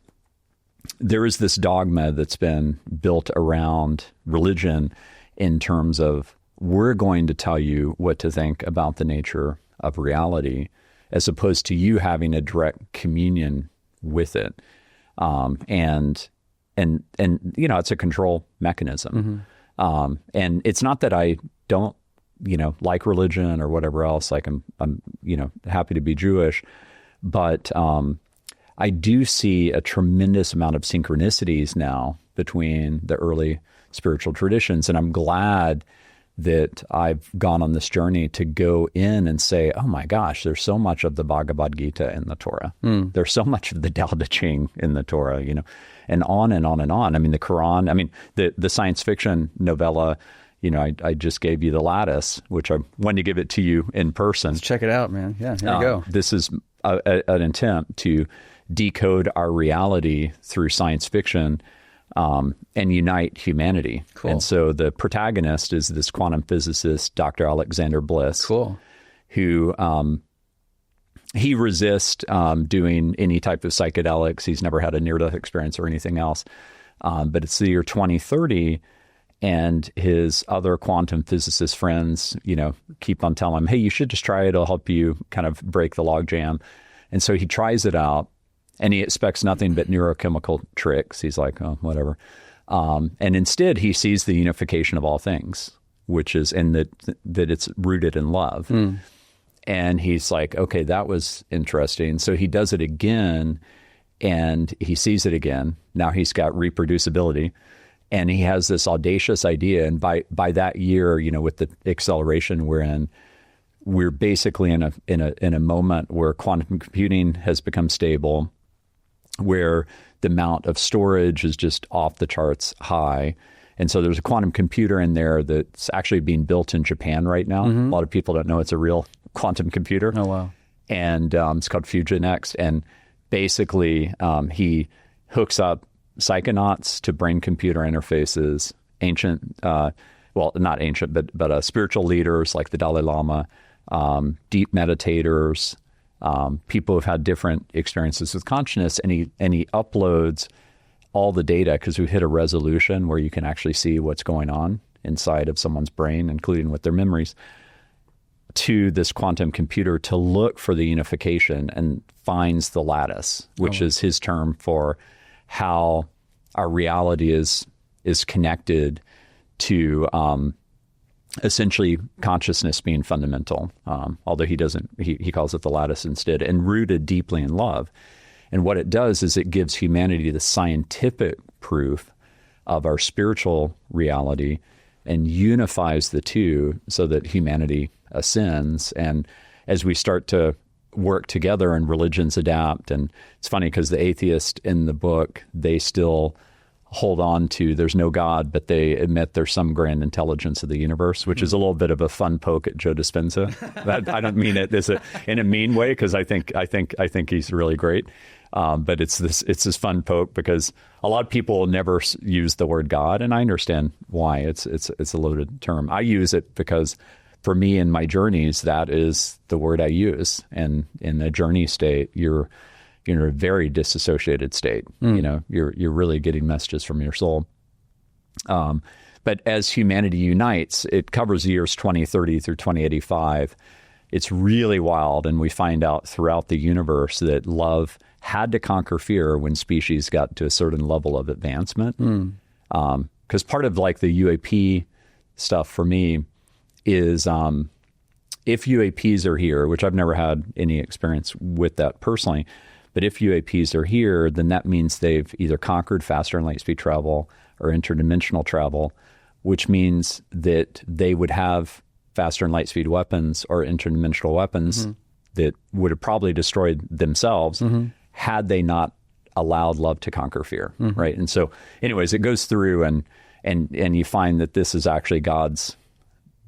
this dogma that's been built around religion in terms of, we're going to tell you what to think about the nature of reality, as opposed to you having a direct communion with it. And it's a control mechanism. And it's not that I don't, like religion or whatever else. Like I'm happy to be Jewish, but I do see a tremendous amount of synchronicities now between the early spiritual traditions. And I'm glad that I've gone on this journey to go in and say, oh my gosh, there's so much of the Bhagavad Gita in the Torah. There's so much of the Tao Te Ching in the Torah, and on and on and on. The Quran, the science fiction novella, I just gave you The Lattice, which I wanted to give it to you in person. Let's check it out, man. Yeah, here you go. This is an attempt to decode our reality through science fiction and unite humanity. Cool. And so the protagonist is this quantum physicist, Dr. Alexander Bliss, who he resists doing any type of psychedelics. He's never had a near-death experience or anything else. But it's the year 2030, and his other quantum physicist friends, keep on telling him, hey, you should just try it. It'll help you kind of break the logjam. And so he tries it out, and he expects nothing but neurochemical tricks. He's like, oh, whatever. And instead, he sees the unification of all things, which is that it's rooted in love. And he's like, okay, that was interesting. So he does it again, and he sees it again. Now he's got reproducibility, and he has this audacious idea. And by that year, with the acceleration we're in, we're basically in a moment where quantum computing has become stable. where the amount of storage is just off the charts high. And so there's a quantum computer in there that's actually being built in Japan right now. A lot of people don't know it's a real quantum computer. Oh, wow. And it's called Fusion X. And basically, he hooks up psychonauts to brain-computer interfaces, ancient, well, not ancient, but spiritual leaders like the Dalai Lama, deep meditators, people who've had different experiences with consciousness, and he uploads all the data, because we've hit a resolution where you can actually see what's going on inside of someone's brain, including with their memories, to this quantum computer to look for the unification, and finds the lattice, which is his term for how our reality is connected to essentially consciousness being fundamental, although he doesn't, he calls it the lattice instead, and rooted deeply in love. And what it does is it gives humanity the scientific proof of our spiritual reality and unifies the two so that humanity ascends. And as we start to work together and religions adapt, and it's funny because the atheist in the book, they still hold on to there's no God, but they admit there's some grand intelligence of the universe, which is a little bit of a fun poke at Joe Dispenza. I don't mean it in a mean way, because I think he's really great. But it's this fun poke, because a lot of people never use the word God, and I understand why. It's a loaded term. I use it because for me in my journeys, that is the word I use. And in the journey state, you're in a very disassociated state. You know, you're really getting messages from your soul. But as humanity unites, it covers the years 2030 through 2085. It's really wild, and we find out throughout the universe that love had to conquer fear when species got to a certain level of advancement. Because part of like the UAP stuff for me is if UAPs are here, which I've never had any experience with that personally, but if UAPs are here, then that means they've either conquered faster and light speed travel or interdimensional travel, which means that they would have faster and light speed weapons or interdimensional weapons that would have probably destroyed themselves had they not allowed love to conquer fear, right? And so anyways, it goes through and you find that this is actually God's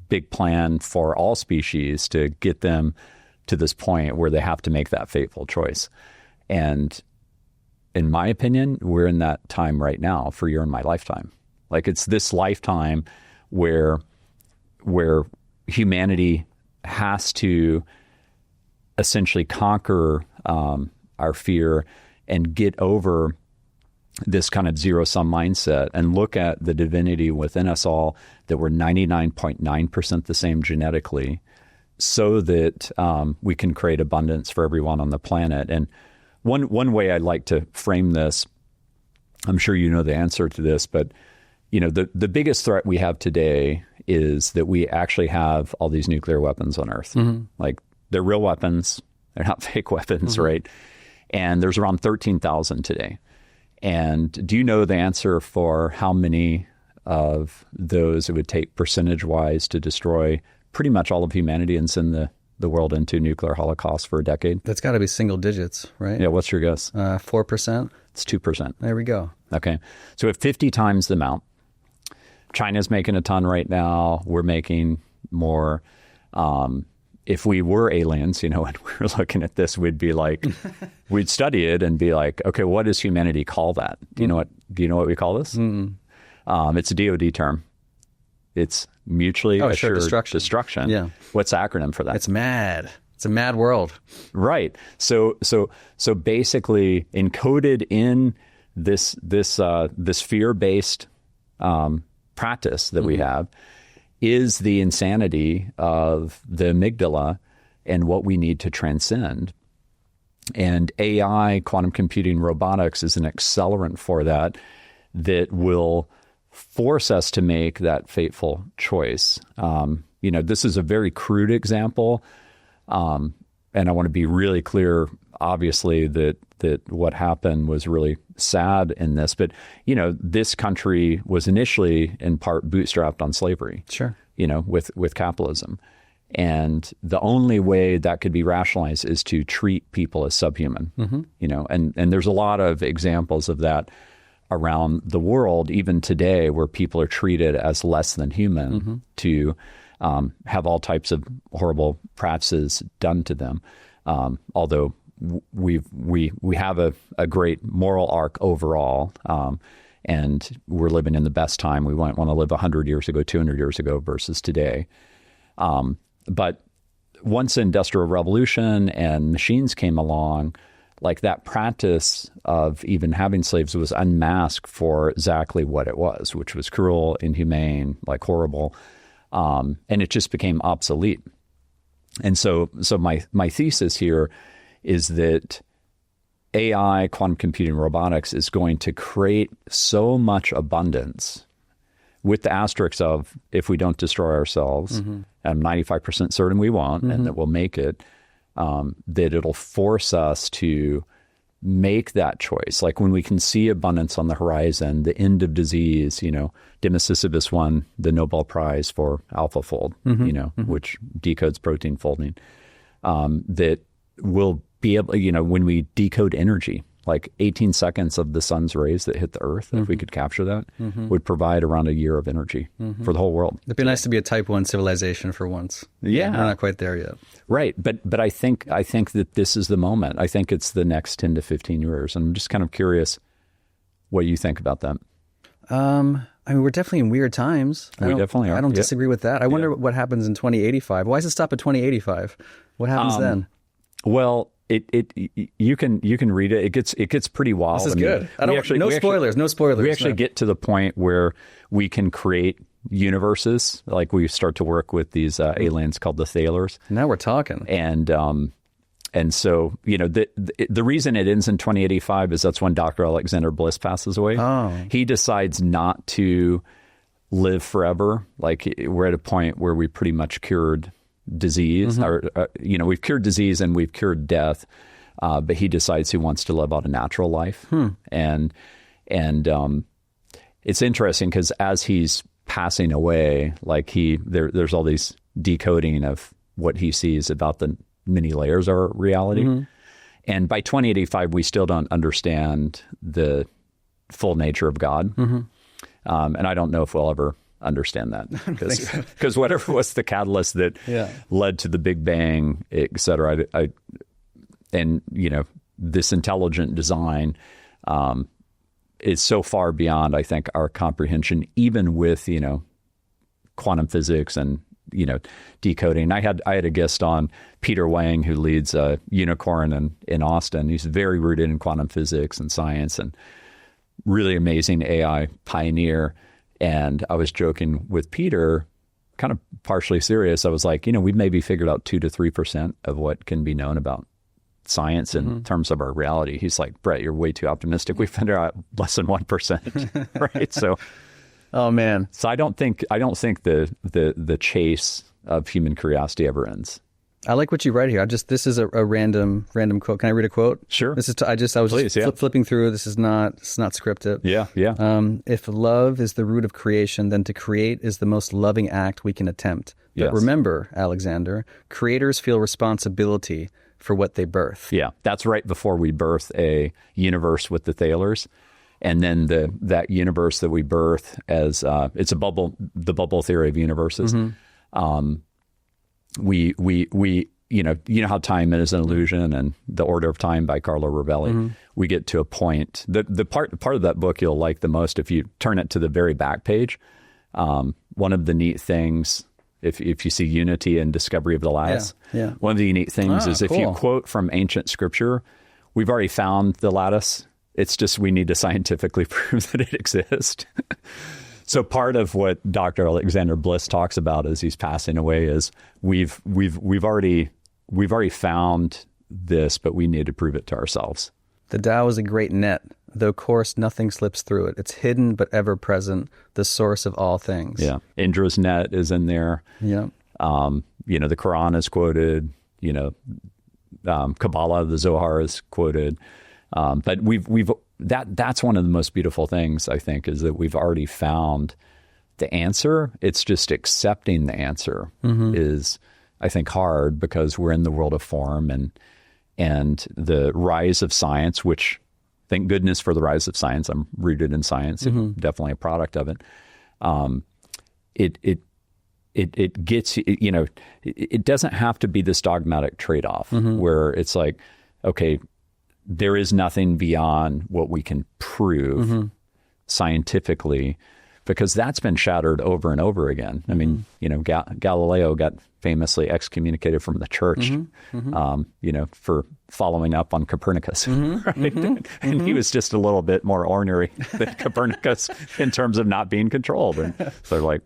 big plan for all species to get them to this point where they have to make that fateful choice. And in my opinion, we're in that time right now for your and my lifetime. Like it's this lifetime where humanity has to essentially conquer our fear and get over this kind of zero-sum mindset and look at the divinity within us all, that we're 99.9% the same genetically, so that we can create abundance for everyone on the planet. And one way I like to frame this, I'm sure you know the answer to this, but you know, the biggest threat we have today is that we actually have all these nuclear weapons on Earth. Like they're real weapons, they're not fake weapons, right? And there's around 13,000 today. And do you know the answer for how many of those it would take percentage-wise to destroy pretty much all of humanity and send the world into nuclear holocaust for a decade? That's got to be single digits, right? Yeah, what's your guess? 4%? It's 2%. There we go. Okay. So we have 50 times the amount. China's making a ton right now. We're making more. If we were aliens, you know, and we were looking at this, we'd be like, we'd study it and be like, okay, what does humanity call that? Do you know what we call this? It's a DoD term. It's mutually assured destruction. Yeah. What's the acronym for that? It's MAD. It's a mad world. Right. So basically encoded in this fear-based practice that we have is the insanity of the amygdala and what we need to transcend. And AI, quantum computing, robotics is an accelerant for that will force us to make that fateful choice. You know, this is a very crude example. And I want to be really clear, obviously, that what happened was really sad in this. But, you know, this country was initially in part bootstrapped on slavery. Sure. You know, with capitalism. And the only way that could be rationalized is to treat people as subhuman, you know, and there's a lot of examples of that around the world, even today, where people are treated as less than human to have all types of horrible practices done to them. Although we have a great moral arc overall, and we're living in the best time. We might want to live 100 years ago, 200 years ago versus today. But once the Industrial Revolution and machines came along, like that practice of even having slaves was unmasked for exactly what it was, which was cruel, inhumane, like horrible. And it just became obsolete. And so my thesis here is that AI, quantum computing, robotics is going to create so much abundance, with the asterisk of if we don't destroy ourselves, and I'm 95% certain we won't, and that we'll make it, that it'll force us to make that choice. Like when we can see abundance on the horizon, the end of disease, you know, Demis Sisyphus won the Nobel Prize for AlphaFold, you know, which decodes protein folding, that will be able, you know, when we decode energy, like 18 seconds of the sun's rays that hit the earth, if we could capture that, would provide around a year of energy for the whole world. It'd be nice to be a type 1 civilization for once. Yeah. We're not quite there yet. Right. But I think that this is the moment. I think it's the next 10 to 15 years. And I'm just kind of curious what you think about that. I mean, we're definitely in weird times. We definitely are. I don't disagree with that. I wonder what happens in 2085. Why does it stop at 2085? What happens then? Well, you can read it. It gets pretty wild. This is good. No spoilers. We actually get to the point where we can create universes. Like we start to work with these aliens called the Thalers. Now we're talking. And so, you know, the reason it ends in 2085 is that's when Dr. Alexander Bliss passes away. Oh. He decides not to live forever. Like we're at a point where we pretty much cured disease, or you know, we've cured disease and we've cured death, but he decides he wants to live out a natural life. And it's interesting because as he's passing away, like there's all these decoding of what he sees about the many layers of our reality. And by 2085, we still don't understand the full nature of God. And I don't know if we'll ever understand that, because whatever was the catalyst that led to the Big Bang, et cetera, and you know, this intelligent design is so far beyond, I think, our comprehension, even with, you know, quantum physics and, you know, decoding. I had a guest on, Peter Wang, who leads Unicorn in Austin. He's very rooted in quantum physics and science and really amazing AI pioneer. And I was joking with Peter, kind of partially serious. I was like, you know, we've maybe figured out 2 to 3% of what can be known about science in terms of our reality. He's like, Brett, you're way too optimistic. We figured out less than 1%, right? So, oh man. So I don't think the chase of human curiosity ever ends. I like what you write here. This is a random quote. Can I read a quote? Sure. This is I was flipping through. It's not scripted. Yeah. If love is the root of creation, then to create is the most loving act we can attempt. But remember, Alexander, creators feel responsibility for what they birth. Yeah, that's right before we birth a universe with the Thalers. And then that universe that we birth as it's the bubble theory of universes. We you know how time is an illusion, and The Order of Time by Carlo Rovelli. We get to a point, the part of that book you'll like the most if you turn it to the very back page. One of the neat things, if you see unity and discovery of the lattice, one of the unique things is if you quote from ancient scripture, we've already found the lattice. It's just we need to scientifically prove that it exists. So part of what Dr. Alexander Bliss talks about as he's passing away is we've already found this, but we need to prove it to ourselves. The Tao is a great net, though coarse, nothing slips through it. It's hidden but ever present, the source of all things. Yeah, Indra's net is in there. Yeah, you know, the Quran is quoted. You know, Kabbalah, the Zohar is quoted. But that's one of the most beautiful things, I think, is that we've already found the answer. It's just accepting the answer is I think, hard because we're in the world of form and the rise of science, which thank goodness for the rise of science. I'm rooted in science, definitely a product of it. It gets, it doesn't have to be this dogmatic trade-off where it's like, okay, there is nothing beyond what we can prove scientifically, because that's been shattered over and over again. I mean, Galileo got famously excommunicated from the church, for following up on Copernicus, right? And he was just a little bit more ornery than Copernicus in terms of not being controlled. And so they're like,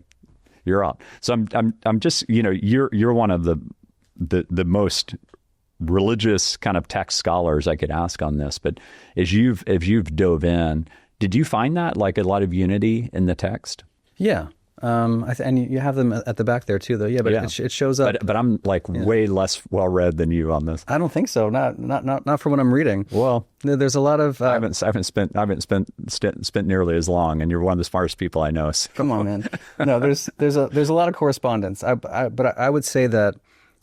you're out. So I'm just, you're one of the most religious kind of text scholars I could ask on this. But as you've dove in, did you find that like a lot of unity in the text? Yeah. And you have them at the back there too, though. Yeah, but it shows up. But I'm like way less well read than you on this. I don't think so. Not for what I'm reading. Well, there's a lot of. I haven't spent nearly as long, and you're one of the smartest people I know. So. Come on, man. No, there's a lot of correspondence. But I would say that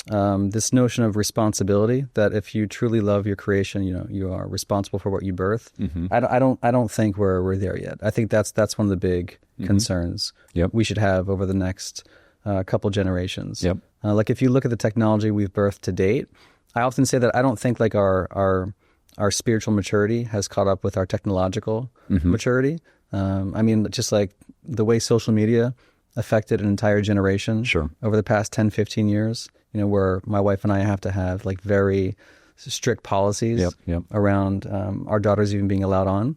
this notion of responsibility, that if you truly love your creation, you are responsible for what you birth. I don't think we're there yet. I think that's one of the big concerns we should have over the next couple generations. Like if you look at the technology we've birthed to date, I often say that I don't think like our spiritual maturity has caught up with our technological maturity. I mean, just like the way social media affected an entire generation over the past 10, 15 years, where my wife and I have to have like very strict policies around our daughters even being allowed on.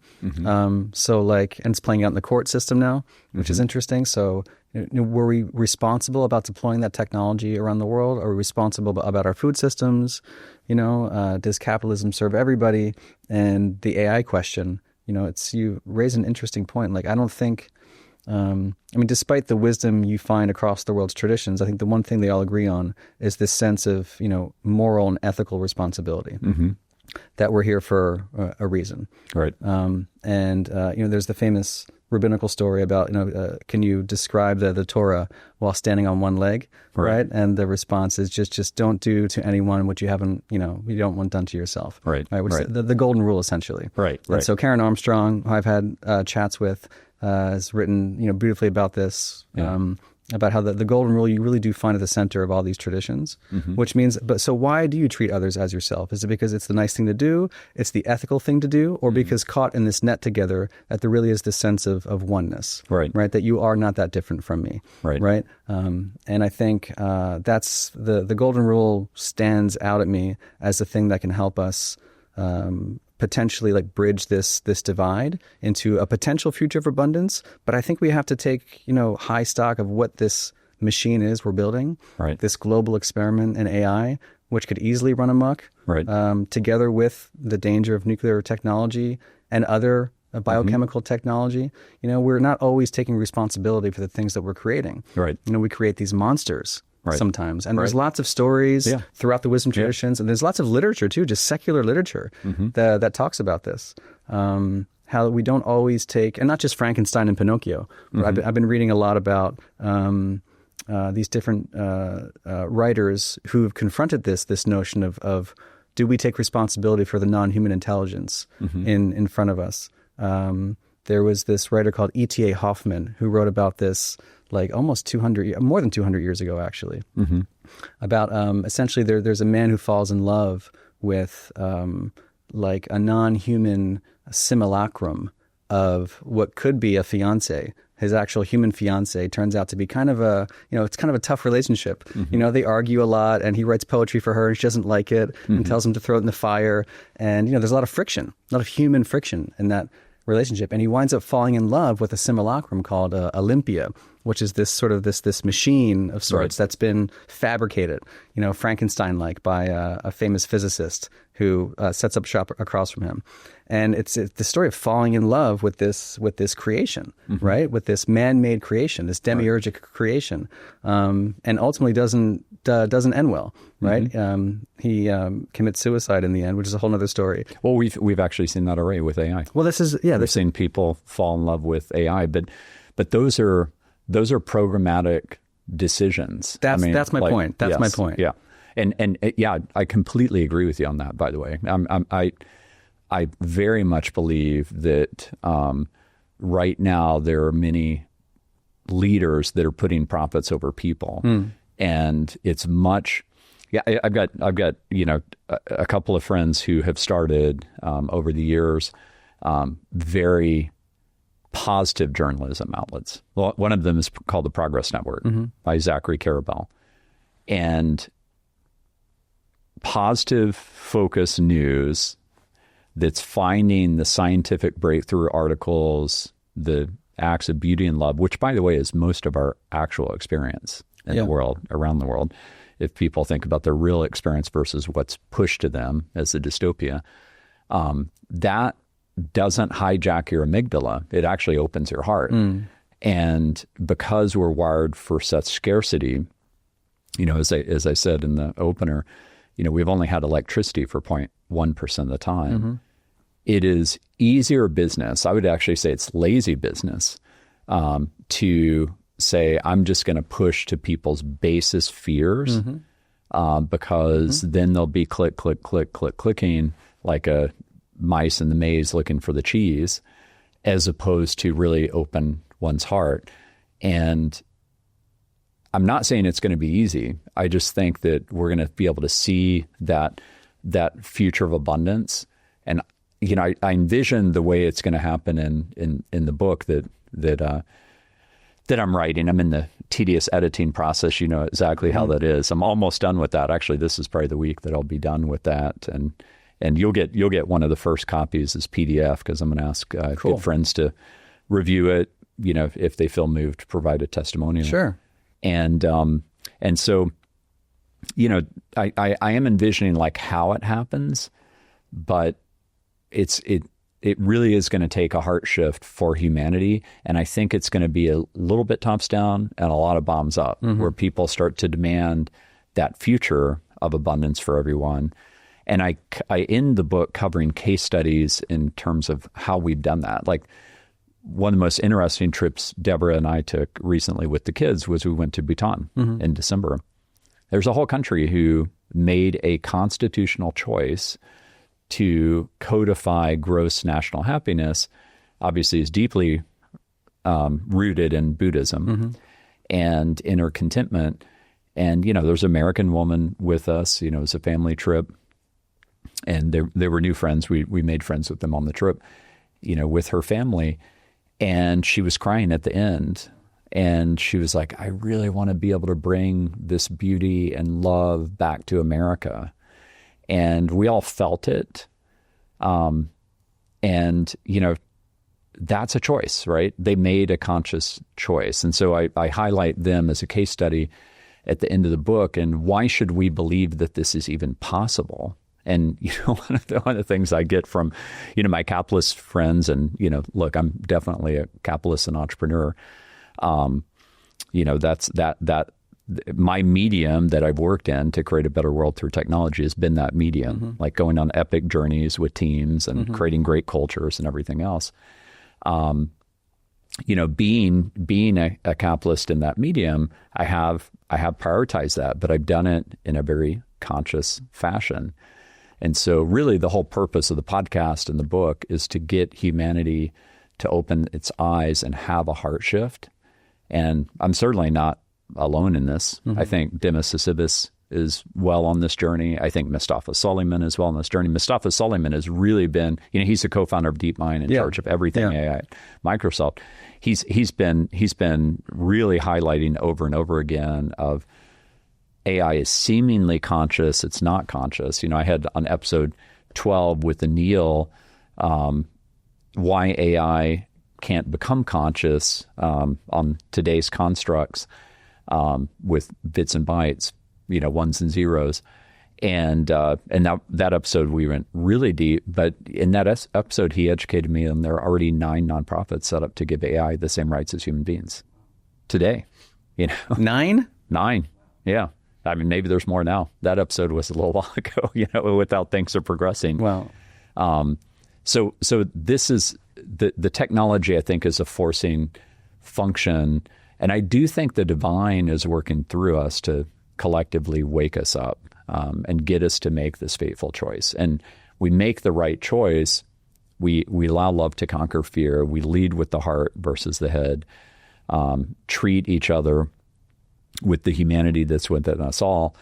So like, and it's playing out in the court system now, which is interesting. So were we responsible about deploying that technology around the world? Are we responsible about our food systems? Does capitalism serve everybody? And the AI question, you raise an interesting point. Like, I don't think, despite the wisdom you find across the world's traditions, I think the one thing they all agree on is this sense of, moral and ethical responsibility, that we're here for a reason. Right. There's the famous rabbinical story about, can you describe the Torah while standing on one leg? Right. And the response is just don't do to anyone what you haven't, you don't want done to yourself. Right. Which is the golden rule, essentially. Right. And so Karen Armstrong, who I've had chats with, has written, beautifully about this, about how the golden rule you really do find at the center of all these traditions, which means, so why do you treat others as yourself? Is it because it's the nice thing to do, it's the ethical thing to do, or because caught in this net together that there really is this sense of oneness, right? That you are not that different from me, right? And I think that's the golden rule stands out at me as the thing that can help us potentially like bridge this divide into a potential future of abundance. But I think we have to take, high stock of what this machine is we're building, this global experiment in AI, which could easily run amok, together with the danger of nuclear technology and other biochemical technology. We're not always taking responsibility for the things that we're creating. We create these monsters. Sometimes. And there's lots of stories throughout the wisdom traditions, and there's lots of literature too, just secular literature that talks about this. How we don't always take, and not just Frankenstein and Pinocchio. I've been reading a lot about these different writers who've confronted this notion of do we take responsibility for the non-human intelligence in front of us? There was this writer called E.T.A. Hoffman who wrote about this like almost more than 200 years ago, actually, about essentially there's a man who falls in love with like a non-human simulacrum of what could be a fiance. His actual human fiance turns out to be kind of it's kind of a tough relationship. They argue a lot, and he writes poetry for her, and she doesn't like it, and tells him to throw it in the fire. And, there's a lot of friction, a lot of human friction in that relationship. And he winds up falling in love with a simulacrum called Olympia, which is this sort of this machine of sorts that's been fabricated, Frankenstein-like by a famous physicist who sets up shop across from him. And it's the story of falling in love with this creation, right? With this man-made creation, this demiurgic creation, and ultimately doesn't end well, right? He commits suicide in the end, which is a whole other story. Well, we've actually seen that already with AI. Well, we've seen people fall in love with AI, but those are programmatic decisions. That's my point. That's my point. Yeah. And yeah, I completely agree with you on that, by the way. I very much believe that right now there are many leaders that are putting profits over people. And it's much, I've got a couple of friends who have started over the years very positive journalism outlets. Well, one of them is called the Progress Network by Zachary Karabell. And positive focus news that's finding the scientific breakthrough articles, the acts of beauty and love, which, by the way, is most of our actual experience in the world, around the world. If people think about their real experience versus what's pushed to them as a dystopia, that doesn't hijack your amygdala. It actually opens your heart. And because we're wired for such scarcity, as I said in the opener, we've only had electricity for 0.1% of the time. It is easier business. I would actually say it's lazy business to say, I'm just going to push to people's basest fears because then they'll be clicking like a mice in the maze looking for the cheese, as opposed to really open one's heart. And I'm not saying it's going to be easy. I just think that we're going to be able to see that future of abundance. And I envision the way it's going to happen in the book that I'm writing. I'm in the tedious editing process. You know exactly how that is. I'm almost done with that. Actually, this is probably the week that I'll be done with that. And you'll get one of the first copies as PDF, because I'm going to ask good friends to review it. If they feel moved, to provide a testimonial. Sure. And so, I am envisioning like how it happens, but it really is going to take a heart shift for humanity. And I think it's going to be a little bit tops down and a lot of bombs up, where people start to demand that future of abundance for everyone. And I end the book covering case studies in terms of how we've done that. Like, one of the most interesting trips Deborah and I took recently with the kids was we went to Bhutan in December. There's a whole country who made a constitutional choice to codify gross national happiness. Obviously is deeply rooted in Buddhism and inner contentment. And, there's an American woman with us. It was a family trip. And they were new friends. We made friends with them on the trip, with her family. And she was crying at the end. And she was like, I really want to be able to bring this beauty and love back to America. And we all felt it. And, that's a choice, right? They made a conscious choice. And so I highlight them as a case study at the end of the book. And why should we believe that this is even possible? And, one of the things I get from, my capitalist friends, and, look, I'm definitely a capitalist and entrepreneur. That's my medium that I've worked in to create a better world through technology has been that medium, like going on epic journeys with teams and creating great cultures and everything else. Being a capitalist in that medium, I have prioritized that, but I've done it in a very conscious fashion. And so really the whole purpose of the podcast and the book is to get humanity to open its eyes and have a heart shift. And I'm certainly not alone in this. I think Demis Hassibis is well on this journey. I think Mustafa Suleyman is well on this journey. Mustafa Suleyman has really been, he's the co-founder of DeepMind, in charge of everything AI at Microsoft. He's been really highlighting over and over again of AI is seemingly conscious. It's not conscious. I had on episode 12 with Anil, why AI can't become conscious on today's constructs with bits and bytes, ones and zeros. And that episode we went really deep. But in that episode, he educated me on there are already 9 nonprofits set up to give AI the same rights as human beings today. 9? 9, yeah. I mean, maybe there's more now. That episode was a little while ago, with how things are progressing. Wow. So this is the technology, I think, is a forcing function And I do think the divine is working through us to collectively wake us up and get us to make this fateful choice. And we make the right choice. We allow love to conquer fear. We lead with the heart versus the head. Treat each other with the humanity that's within us all.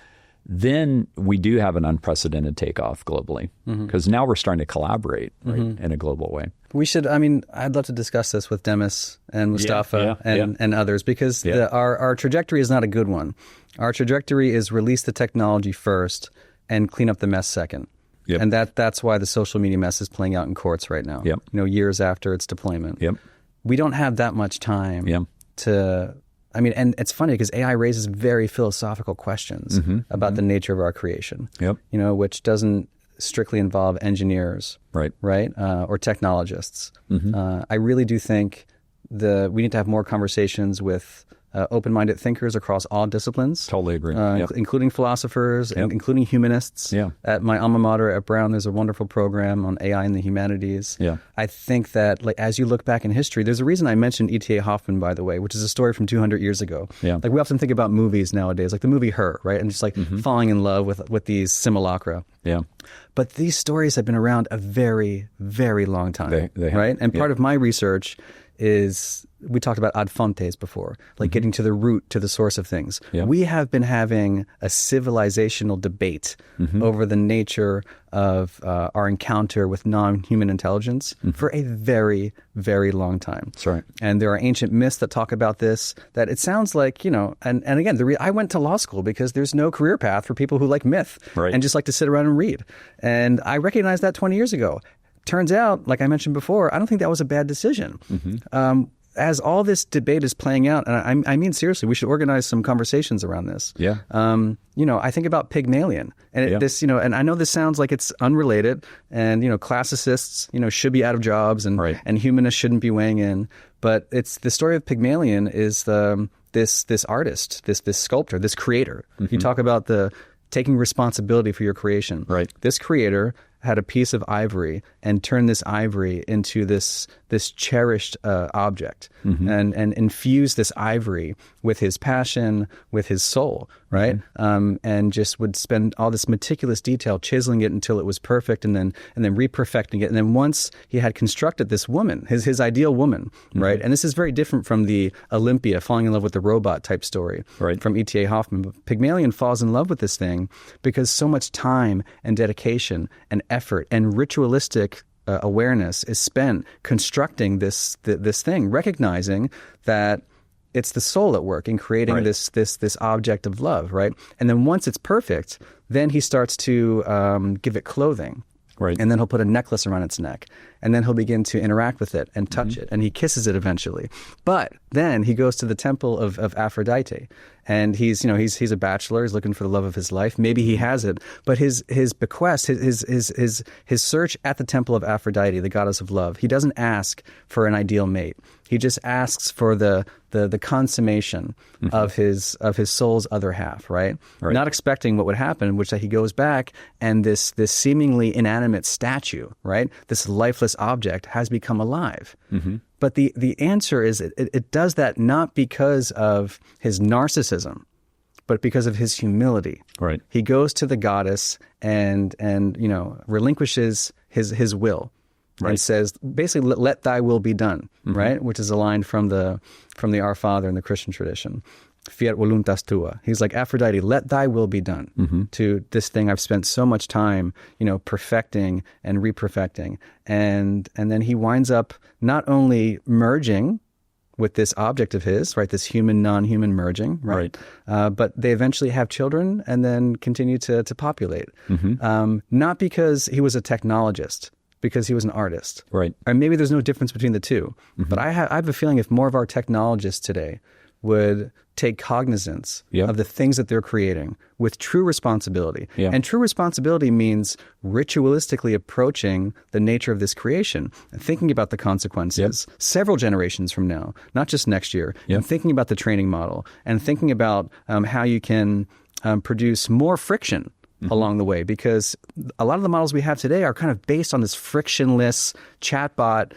Then we do have an unprecedented takeoff globally, because now we're starting to collaborate in a global way. We should, I'd love to discuss this with Demis and Mustafa and others, because our trajectory is not a good one. Our trajectory is release the technology first and clean up the mess second. Yep. And that's why the social media mess is playing out in courts right now, years after its deployment. Yep. We don't have that much time to... and it's funny because AI raises very philosophical questions about the nature of our creation, which doesn't strictly involve engineers, right? Or technologists. I really do think we need to have more conversations with open-minded thinkers across all disciplines. Totally agree. Including philosophers, and including humanists. At my alma mater at Brown, there's a wonderful program on AI and the humanities. I think that as you look back in history, there's a reason I mentioned E.T.A. Hoffman, by the way, which is a story from 200 years ago. We often think about movies nowadays, like the movie Her, right? And just falling in love with these simulacra. But these stories have been around a very, very long time, they have. right? And part of my research is, we talked about ad fontes before, getting to the root, to the source of things. We have been having a civilizational debate over the nature of our encounter with non-human intelligence for a very, very long time. That's right. And there are ancient myths that talk about this, that it sounds like, and again, I went to law school because there's no career path for people who like myth and just like to sit around and read. And I recognized that 20 years ago. Turns out, like I mentioned before, I don't think that was a bad decision. As all this debate is playing out, and I mean seriously, we should organize some conversations around this. I think about Pygmalion, and and I know this sounds like it's unrelated, and classicists, should be out of jobs, and humanists shouldn't be weighing in. But it's the story of Pygmalion is this artist, this sculptor, this creator. You talk about taking responsibility for your creation. This creator had a piece of ivory and turned this ivory into this cherished object, and infused this ivory with his passion, with his soul, right? And just would spend all this meticulous detail chiseling it until it was perfect, and then reperfecting it. And then once he had constructed this woman, his ideal woman, right? And this is very different from the Olympia falling in love with the robot type story from E.T.A. Hoffman. But Pygmalion falls in love with this thing because so much time and dedication and effort and ritualistic awareness is spent constructing this thing, recognizing that it's the soul at work in creating this object of love, right? And then once it's perfect, then he starts to give it clothing. And then he'll put a necklace around its neck, and then he'll begin to interact with it and touch it, and he kisses it eventually. But then he goes to the temple of Aphrodite, and he's a bachelor. He's looking for the love of his life. Maybe he has it, but his bequest, his search at the temple of Aphrodite, the goddess of love, he doesn't ask for an ideal mate. He just asks for the consummation of his soul's other half, right? Not expecting what would happen, which that he goes back and this seemingly inanimate statue, right? This lifeless object has become alive. But the answer is it does that not because of his narcissism, but because of his humility. He goes to the goddess and relinquishes his will. And says, basically, let thy will be done, right? Which is a line from the Our Father in the Christian tradition. Fiat voluntas tua. He's like, Aphrodite, let thy will be done to this thing I've spent so much time, perfecting and reperfecting. And then he winds up not only merging with this object of his, right? This human-nonhuman merging, right? But they eventually have children and then continue to populate. Not because he was a technologist, because he was an artist. And maybe there's no difference between the two. But I have a feeling if more of our technologists today would take cognizance of the things that they're creating with true responsibility. And true responsibility means ritualistically approaching the nature of this creation and thinking about the consequences several generations from now, not just next year, and thinking about the training model and thinking about how you can produce more friction along the way, because a lot of the models we have today are kind of based on this frictionless chatbot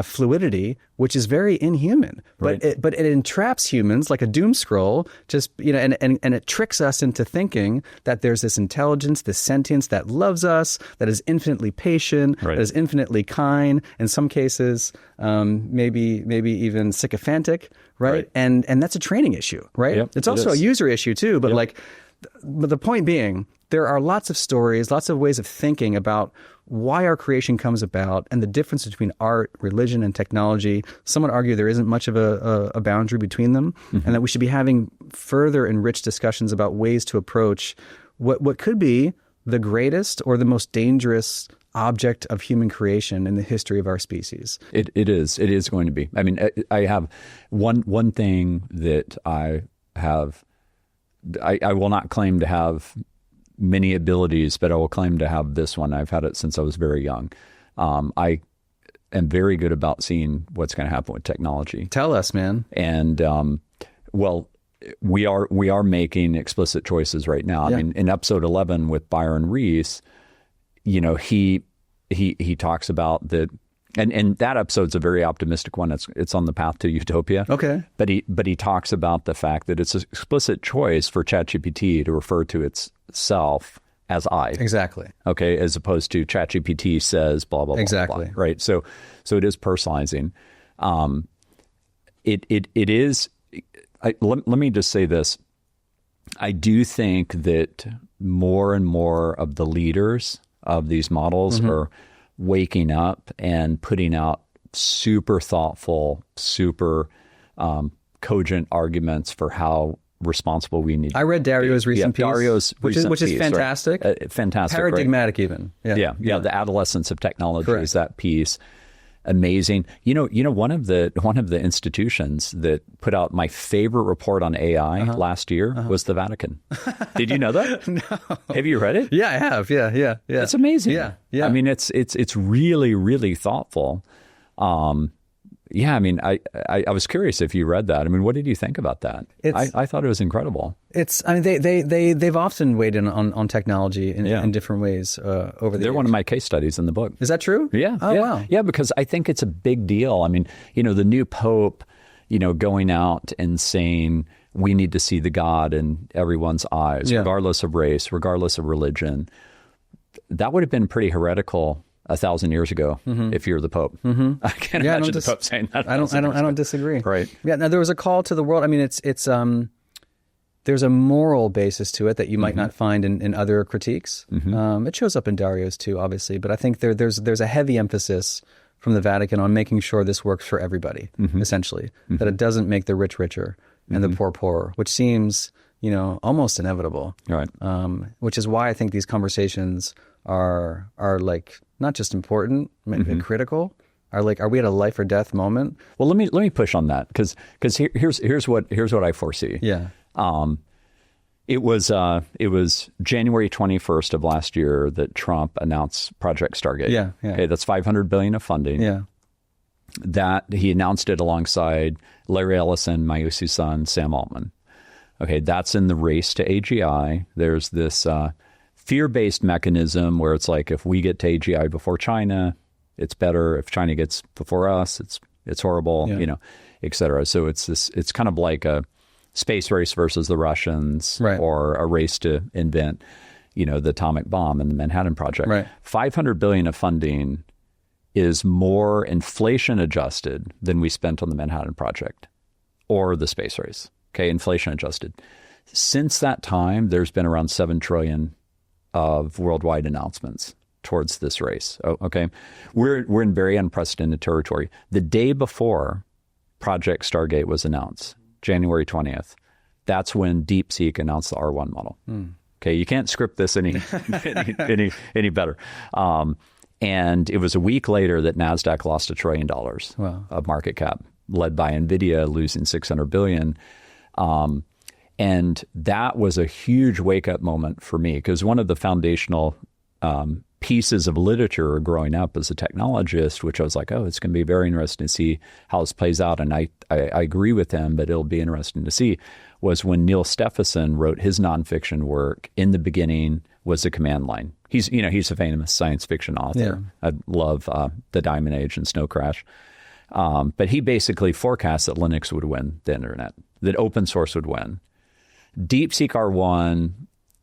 fluidity, which is very inhuman, but it entraps humans like a doom scroll, just, and it tricks us into thinking that there's this intelligence, this sentience that loves us, that is infinitely patient, that is infinitely kind, in some cases, maybe even sycophantic, right? And that's a training issue, right? Yep, it's also a user issue too, but but the point being, there are lots of stories, lots of ways of thinking about why our creation comes about and the difference between art, religion, and technology. Some would argue there isn't much of a boundary between them, and that we should be having further enriched discussions about ways to approach what could be the greatest or the most dangerous object of human creation in the history of our species. It is going to be. I mean, I have one thing that I have. I will not claim to have many abilities, but I will claim to have this one. I've had it since I was very young. I am very good about seeing what's going to happen with technology. Tell us, man. And well, we are making explicit choices right now. I mean, in episode 11 with Byron Reese, he talks about that. And that episode's a very optimistic one. It's on the path to utopia. Okay. But he talks about the fact that it's an explicit choice for ChatGPT to refer to itself as I. Exactly. Okay, as opposed to ChatGPT says blah blah blah. Exactly. Blah, right. So it is personalizing. It is. Let me just say this. I do think that more and more of the leaders of these models are waking up and putting out super thoughtful, super cogent arguments for how responsible we need. I read Dario's recent piece, which is fantastic. Right? Fantastic, paradigmatic, right? even. Yeah. The adolescence of technology is that piece. Amazing. One of the institutions that put out my favorite report on AI last year was the Vatican. Did you know that? No. Have you read it? Yeah, I have. Yeah. It's amazing. Yeah. I mean, it's really, really thoughtful. I mean, I was curious if you read that. I mean, what did you think about that? I thought it was incredible. They've often weighed in on technology in different ways over the years. They're one of my case studies in the book. Is that true? Yeah. Oh, wow. Yeah, because I think it's a big deal. I mean, the new Pope, going out and saying we need to see the God in everyone's eyes, regardless of race, regardless of religion. That would have been pretty heretical 1,000 years ago, if you're the Pope. I can't imagine the Pope saying that. I don't disagree. Right. Yeah. Now there was a call to the world. I mean, it's there's a moral basis to it that you might not find in other critiques. It shows up in Dario's too, obviously, but I think there's a heavy emphasis from the Vatican on making sure this works for everybody, essentially, that it doesn't make the rich richer and the poor poorer, which seems almost inevitable. Right. Which is why I think these conversations are like not just important, maybe critical. Are we at a life or death moment? Well, let me push on that because here's what I foresee. Yeah. It was January 21st of last year that Trump announced Project Stargate. Yeah. Okay, that's $500 billion of funding. Yeah. That he announced it alongside Larry Ellison, Mayusi's son, Sam Altman. Okay, that's in the race to AGI. There's this fear-based mechanism where it's like if we get to AGI before China, it's better. If China gets before us, it's horrible. Et cetera. So it's kind of like a space race versus the Russians, or a race to invent, the atomic bomb and the Manhattan Project. Right. $500 billion of funding is more inflation adjusted than we spent on the Manhattan Project or the space race. Okay, inflation adjusted. Since that time, there's been around 7 trillion of worldwide announcements towards this race. Okay, we're in very unprecedented territory. The day before Project Stargate was announced, January 20th, that's when DeepSeek announced the R1 model. Okay, you can't script this any better. And it was a week later that NASDAQ lost $1 trillion of market cap, led by NVIDIA losing $600 billion. And that was a huge wake-up moment for me because one of the foundational pieces of literature growing up as a technologist, which I was like, it's going to be very interesting to see how this plays out. And I agree with him, but it'll be interesting to see, was when Neil Stephenson wrote his nonfiction work, In the Beginning was the Command Line. He's a famous science fiction author. Yeah. I love The Diamond Age and Snow Crash. But he basically forecast that Linux would win the internet, that open source would win. DeepSeek R1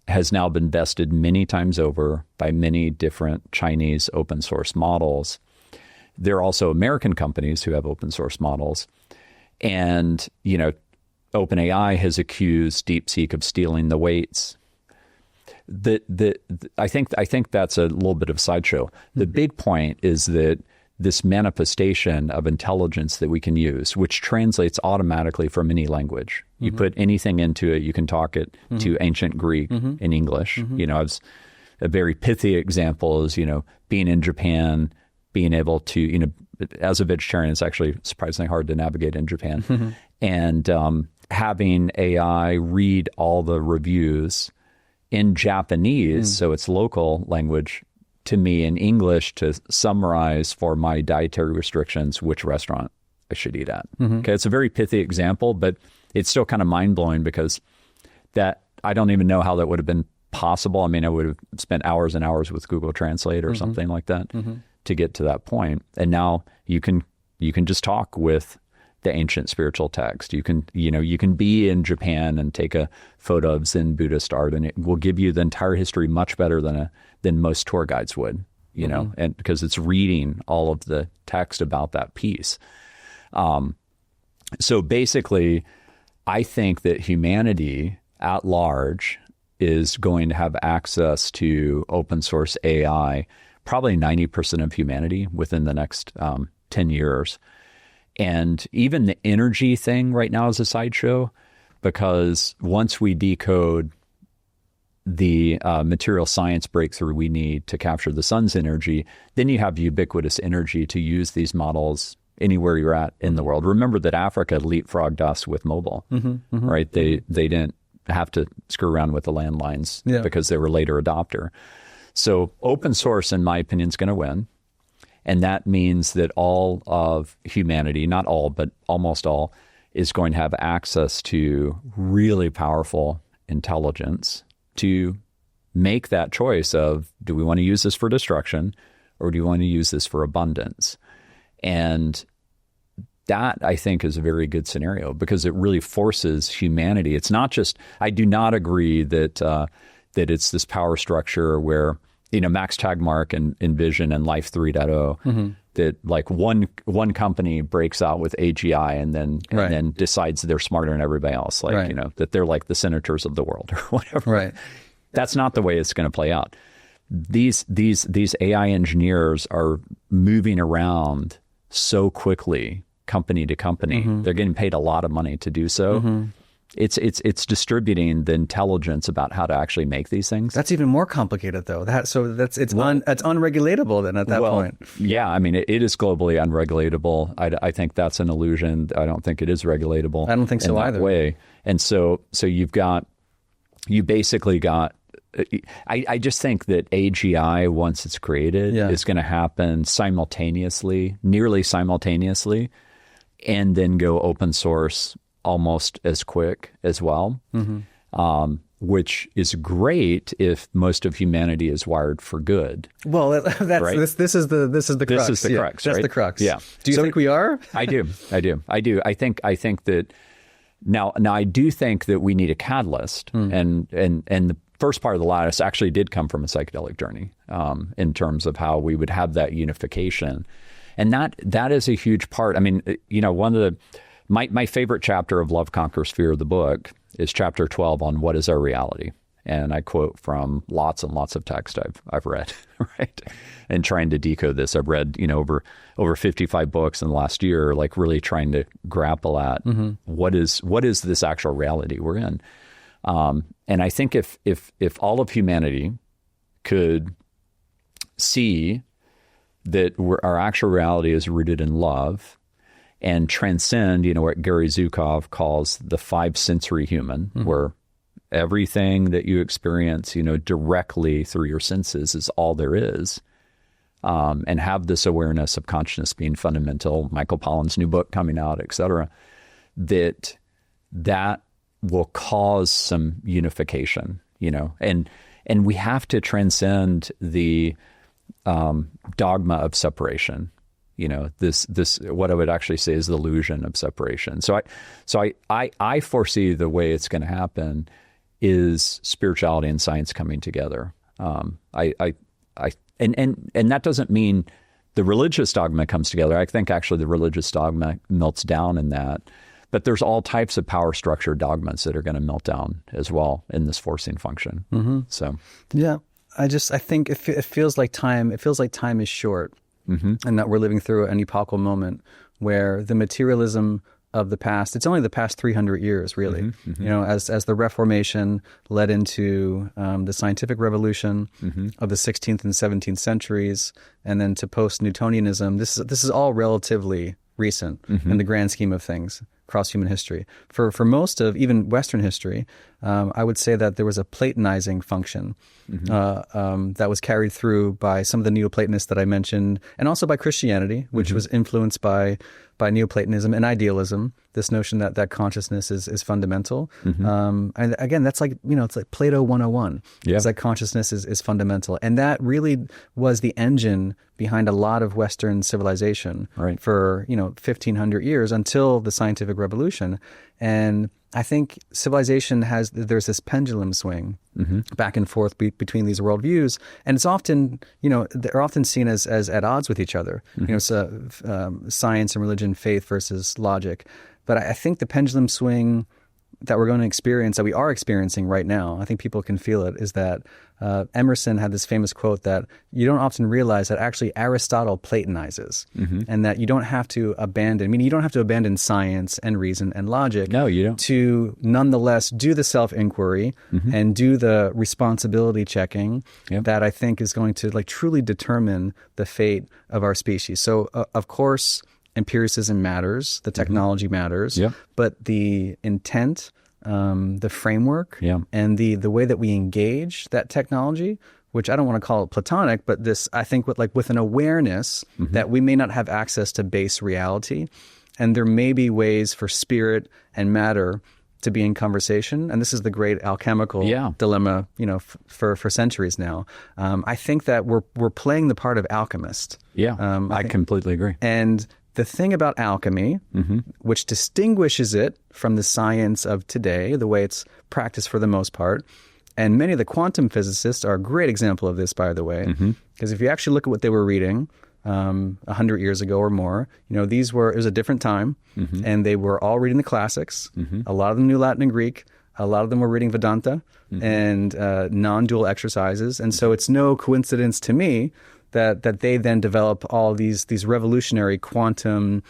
has now been bested many times over by many different Chinese open source models. There are also American companies who have open source models. And, OpenAI has accused DeepSeek of stealing the weights. I think that's a little bit of a sideshow. The big point is that this manifestation of intelligence that we can use, which translates automatically from any language. You put anything into it, you can talk it to ancient Greek in English. A very pithy example is, being in Japan, being able to, as a vegetarian, it's actually surprisingly hard to navigate in Japan. And having AI read all the reviews in Japanese, so it's local language, to me in English to summarize for my dietary restrictions which restaurant I should eat at. Okay, it's a very pithy example, but it's still kind of mind-blowing because that I don't even know how that would have been possible. I mean, I would have spent hours and hours with Google Translate or something like that to get to that point. And now you can just talk with the ancient spiritual text. You can be in Japan and take a photo of Zen Buddhist art, and it will give you the entire history much better than most tour guides would, and because it's reading all of the text about that piece. So basically, I think that humanity at large is going to have access to open source AI, probably 90% of humanity within the next 10 years. And even the energy thing right now is a sideshow, because once we decode the material science breakthrough we need to capture the sun's energy, then you have ubiquitous energy to use these models anywhere you're at in the world. Remember that Africa leapfrogged us with mobile, right? They didn't have to screw around with the landlines because they were a later adopter. So open source, in my opinion, is going to win. And that means that all of humanity, not all, but almost all, is going to have access to really powerful intelligence to make that choice of, do we want to use this for destruction or do we want to use this for abundance? And that, I think, is a very good scenario because it really forces humanity. It's not just, I do not agree that that it's this power structure where, Max Tegmark in Vision and Life 3.0, that like one company breaks out with AGI and then decides they're smarter than everybody else, that they're like the senators of the world or whatever. Right. That's not the way it's going to play out. These AI engineers are moving around so quickly, company to company. They're getting paid a lot of money to do so. It's distributing the intelligence about how to actually make these things. That's even more complicated, though. It's unregulatable then at that point. Yeah, I mean, it is globally unregulatable. I think that's an illusion. I don't think it is regulatable. I don't think so either. Way. And so you basically got. I just think that AGI, once it's created, is going to happen simultaneously, nearly simultaneously, and then go open source almost as quick as well, which is great if most of humanity is wired for good. Well, that's right? This is the crux. This is the crux. That's right? the crux. Yeah. Do you think we are? I do. I think that now I do think that we need a catalyst, and the first part of the lattice actually did come from a psychedelic journey, in terms of how we would have that unification, and that is a huge part. I mean, one of the My favorite chapter of Love Conquers Fear, the book, is chapter 12 on what is our reality. And I quote from lots and lots of text I've read, right? And trying to decode this. I've read, over 55 books in the last year, like really trying to grapple at what is this actual reality we're in. And I think if all of humanity could see that our actual reality is rooted in love, and transcend, what Gary Zukov calls the 5-sensory human, where everything that you experience, directly through your senses is all there is, and have this awareness of consciousness being fundamental. Michael Pollan's new book coming out, et cetera, that will cause some unification, and we have to transcend the dogma of separation. this what I would actually say is the illusion of separation. So I foresee the way it's going to happen is spirituality and science coming together. And that doesn't mean the religious dogma comes together. I think actually the religious dogma melts down in that. But there's all types of power structure dogmas that are going to melt down as well in this forcing function. So yeah, I think it feels like time. It feels like time is short, and that we're living through an epochal moment where the materialism of the past. It's only the past 300 years, really. As the Reformation led into the scientific revolution of the 16th and 17th centuries, and then to post-Newtonianism. This is all relatively recent in the grand scheme of things across human history. For most of even Western history, I would say that there was a Platonizing function that was carried through by some of the Neoplatonists that I mentioned, and also by Christianity, which was influenced by Neoplatonism and idealism. This notion that consciousness is fundamental, and again, that's like it's like Plato 101. Yeah. It's like consciousness is fundamental, and that really was the engine behind a lot of Western civilization for 1,500 years until the scientific revolution. And I think civilization there's this pendulum swing back and forth between these worldviews, and it's often, they're often seen as at odds with each other. Science and religion, faith versus logic. But I think the pendulum swing that we're going to experience, that we are experiencing right now, I think people can feel it, is that Emerson had this famous quote that you don't often realize that actually Aristotle Platonizes, and that you don't have to abandon science and reason and logic. No, you don't. To nonetheless do the self-inquiry and do the responsibility checking that I think is going to truly determine the fate of our species. So, of course, empiricism matters, the technology matters, but the intent, the framework, and the way that we engage that technology, which I don't want to call it platonic, but this, I think, with an awareness that we may not have access to base reality, and there may be ways for spirit and matter to be in conversation. And this is the great alchemical dilemma, for centuries now. I think that we're playing the part of alchemist. I completely agree. And the thing about alchemy, which distinguishes it from the science of today, the way it's practiced for the most part, and many of the quantum physicists are a great example of this, by the way, because if you actually look at what they were reading 100 years ago or more, it was a different time, and they were all reading the classics. A lot of them knew Latin and Greek. A lot of them were reading Vedanta and non-dual exercises. And so it's no coincidence to me that they then develop all these revolutionary quantum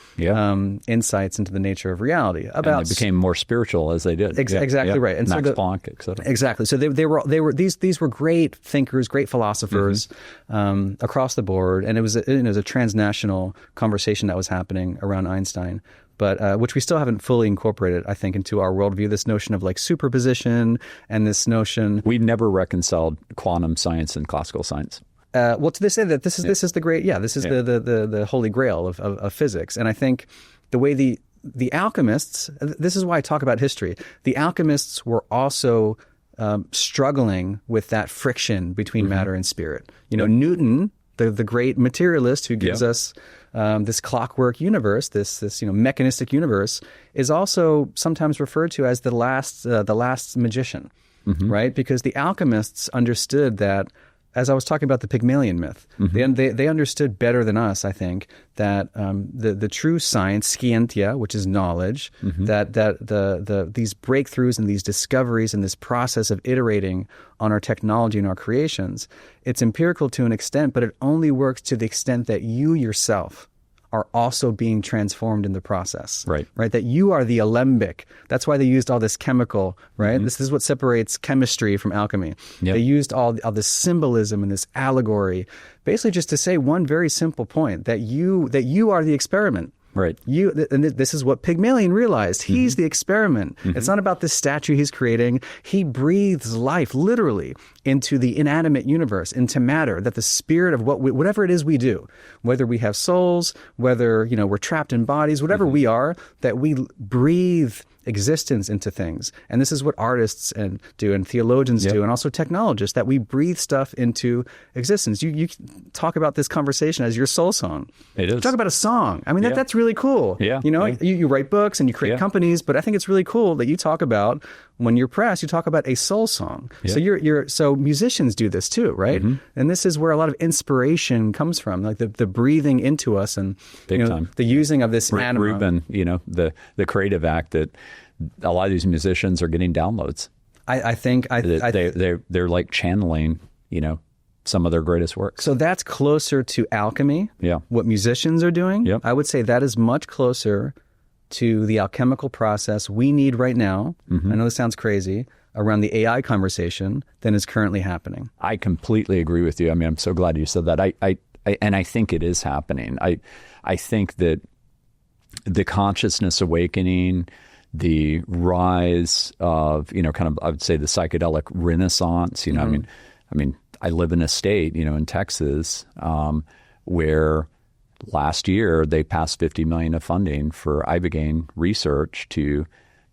insights into the nature of reality. And they became more spiritual as they did. Exactly right. And Max Planck, et cetera. Exactly. So these were great thinkers, great philosophers across the board, and it was a transnational conversation that was happening around Einstein. But which we still haven't fully incorporated, I think, into our worldview. This notion of superposition, and this notion we've never reconciled quantum science and classical science. They say that this is the great, this is the holy grail of physics. And I think the way the alchemists, this is why I talk about history. The alchemists were also struggling with that friction between matter and spirit. Newton, the great materialist who gives us this clockwork universe, this mechanistic universe, is also sometimes referred to as the last magician, right? Because the alchemists understood that, as I was talking about the Pygmalion myth, they understood better than us, I think, that the true science, scientia, which is knowledge, that these breakthroughs and these discoveries and this process of iterating on our technology and our creations, it's empirical to an extent, but it only works to the extent that you yourself are also being transformed in the process. Right? That you are the alembic. That's why they used all this chemical, right? This is what separates chemistry from alchemy. They used all this symbolism and this allegory, basically just to say one very simple point, that you are the experiment. Right. And this is what Pygmalion realized. He's the experiment. It's not about this statue he's creating. He breathes life literally into the inanimate universe, into matter, that the spirit of whatever it is we do, whether we have souls, whether, we're trapped in bodies, whatever we are, that we breathe existence into things. And this is what artists do and theologians do, and also technologists, that we breathe stuff into existence. You talk about this conversation as your soul song. It is. Talk about a song. I mean, that's really cool. Yeah. You write books and you create companies, but I think it's really cool that you talk about, when you're pressed, you talk about a soul song. So so musicians do this too, right? And this is where a lot of inspiration comes from, like the breathing into us and Big time. The using of this anima. Reuben, the creative act that a lot of these musicians are getting downloads. I think they're like channeling, some of their greatest works. So that's closer to alchemy. Yeah. What musicians are doing. Yep. I would say that is much closer to the alchemical process we need right now. I know this sounds crazy, around the AI conversation than is currently happening. I completely agree with you. I mean, I'm so glad you said that. I think it is happening. I think that the consciousness awakening, the rise of, I would say the psychedelic renaissance, I mean, I live in a state, in Texas, where last year they passed $50 million of funding for ibogaine research to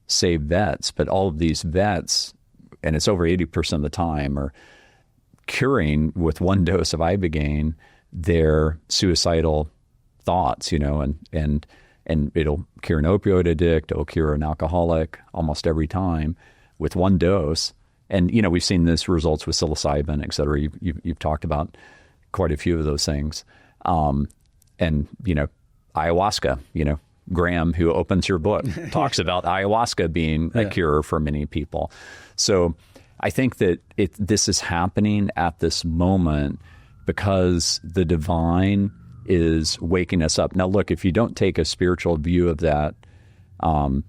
save vets. But all of these vets, and it's over 80% of the time, are curing with one dose of ibogaine their suicidal thoughts, and it'll cure an opioid addict, it'll cure an alcoholic almost every time with one dose. And, we've seen this results with psilocybin, et cetera. You've talked about quite a few of those things. And, ayahuasca, Graham, who opens your book, talks about ayahuasca being a cure for many people. So I think that this is happening at this moment because the divine is waking us up. Now, look, if you don't take a spiritual view of that, for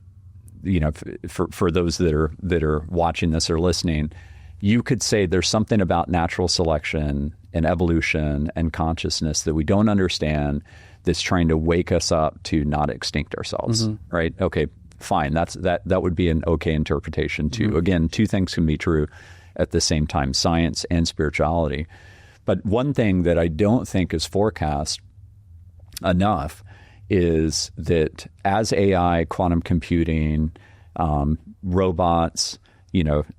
those that are watching this or listening, you could say there's something about natural selection and evolution and consciousness that we don't understand that's trying to wake us up to not extinct ourselves, right? Okay, fine. That would be an okay interpretation too. Again, two things can be true at the same time, science and spirituality. But one thing that I don't think is forecast enough is that as AI, quantum computing, robots,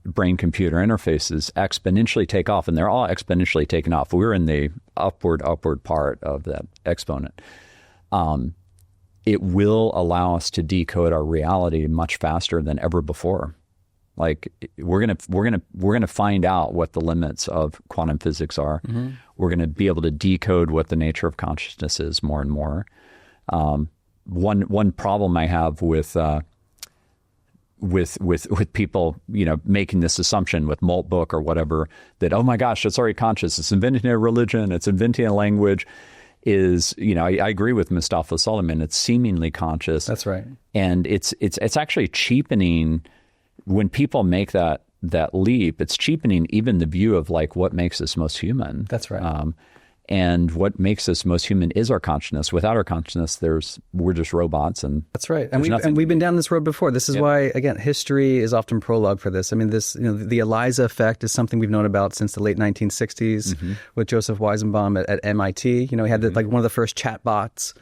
brain-computer interfaces exponentially take off, and they're all exponentially taking off. We're in the upward part of that exponent. It will allow us to decode our reality much faster than ever before. Like we're gonna find out what the limits of quantum physics are. We're gonna be able to decode what the nature of consciousness is more and more. One problem I have with people, making this assumption with Moltbook or whatever, that, oh my gosh, it's already conscious. It's inventing a religion. It's inventing a language. Is, I agree with Mustafa Suleyman. It's seemingly conscious. That's right. And it's actually cheapening when people make that leap. It's cheapening even the view of like what makes us most human. That's right. And what makes us most human is our consciousness. Without our consciousness, we're just robots. And that's right. And we've been down this road before. This is why, again, history is often prologue for this. I mean, the Eliza effect is something we've known about since the late 1960s with Joseph Weizenbaum at MIT. He had like one of the first chatbots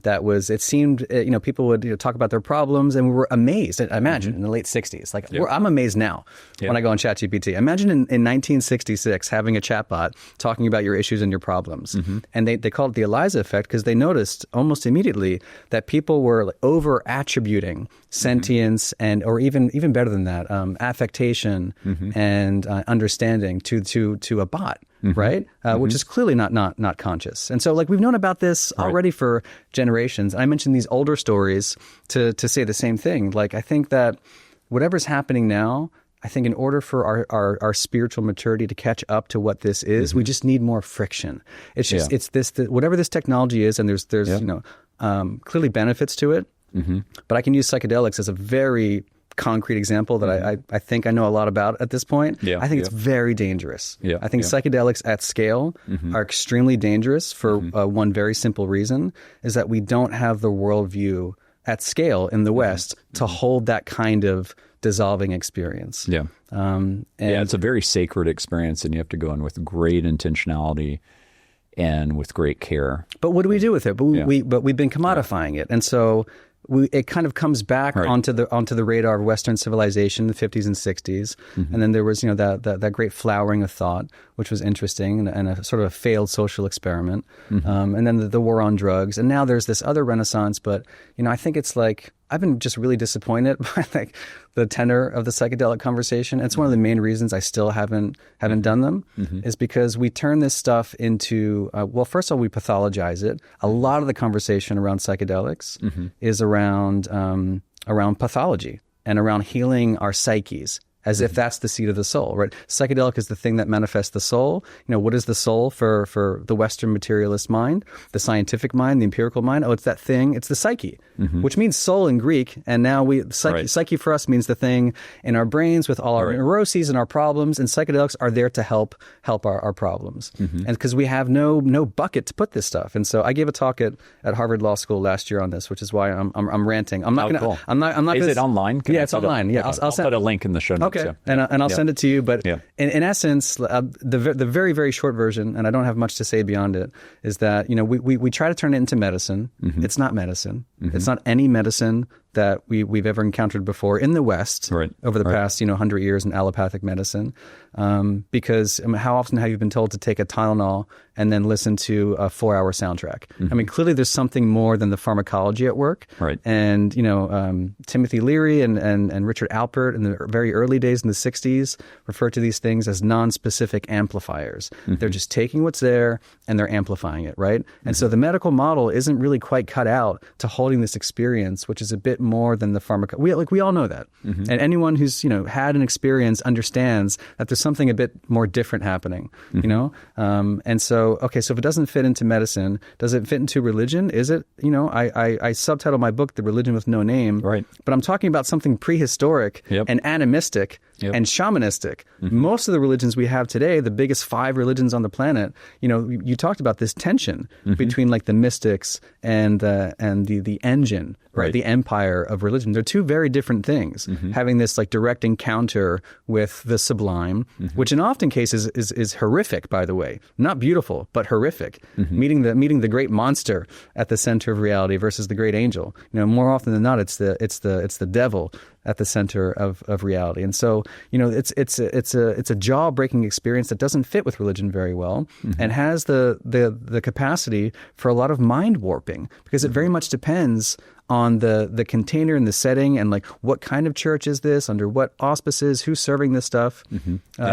that was. It seemed people would talk about their problems, and we were amazed. I imagine in the late 60s. Like I'm amazed now when I go on ChatGPT. Imagine in 1966 having a chatbot talking about your issues and your problems. And they called it the Eliza effect because they noticed almost immediately that people were like over attributing sentience and, or even better than that, affectation and understanding to a bot. Right? Which is clearly not conscious. And so like we've known about this already for generations. I mentioned these older stories to say the same thing. Like I think that whatever's happening now, I think in order for our spiritual maturity to catch up to what this is, we just need more friction. It's just it's this whatever this technology is, and there's clearly benefits to it. But I can use psychedelics as a very concrete example that I think I know a lot about at this point. Yeah, I think it's very dangerous. Yeah, I think psychedelics at scale are extremely dangerous for one very simple reason, is that we don't have the worldview at scale in the West to hold that kind of dissolving experience. Yeah. It's a very sacred experience, and you have to go in with great intentionality and with great care. But what do we do with it? But we've been commodifying it, and so it kind of comes back onto the radar of Western civilization in the 50s and 60s, and then there was that great flowering of thought, which was interesting and a sort of a failed social experiment, and then the war on drugs, and now there's this other renaissance. But I think it's like I've been just really disappointed by like the tenor of the psychedelic conversation. It's one of the main reasons I still haven't done them, is because we turn this stuff into, first of all, we pathologize it. A lot of the conversation around psychedelics is around pathology and around healing our psyches, as if that's the seat of the soul, right? Psychedelic is the thing that manifests the soul. What is the soul for the Western materialist mind, the scientific mind, the empirical mind? Oh, it's that thing. It's the psyche, which means soul in Greek. And now psyche for us means the thing in our brains with all our neuroses and our problems. And psychedelics are there to help our problems. And because we have no bucket to put this stuff. And so I gave a talk at Harvard Law School last year on this, which is why I'm ranting. I'm not cool. I'm not. Is it online? It's online. Yeah, I'll put a link in the show notes. Okay, and I'll send it to you. But in essence, the very, very short version, and I don't have much to say beyond it, is that we try to turn it into medicine. It's not medicine. It's not any medicine that we've ever encountered before in the West over the past 100 years in allopathic medicine. Because how often have you been told to take a Tylenol and then listen to a 4-hour soundtrack? I mean, clearly there's something more than the pharmacology at work. And Timothy Leary and Richard Alpert in the very early days in the 60s referred to these things as non-specific amplifiers. They're just taking what's there and they're amplifying it, right? And so the medical model isn't really quite cut out to holding this experience, which is a bit more than the pharmacology. We all know that. And anyone who's had an experience understands that there's something a bit more different happening, and so if it doesn't fit into medicine, does it fit into religion? Is it, I subtitle my book The Religion with No Name, but I'm talking about something prehistoric and animistic and shamanistic. Most of the religions we have today, the biggest 5 religions on the planet, you talked about this tension between like the mystics and the engine, right? The empire of religion. They're two very different things, having this like direct encounter with the sublime, which in often cases is horrific, by the way, not beautiful, but horrific. Meeting the great monster at the center of reality versus the great angel. More often than not, it's the devil at the center of reality. And so, it's a jaw-breaking experience that doesn't fit with religion very well, and has the capacity for a lot of mind warping, because it very much depends on the container and the setting, and like what kind of church is this, under what auspices, who's serving this stuff.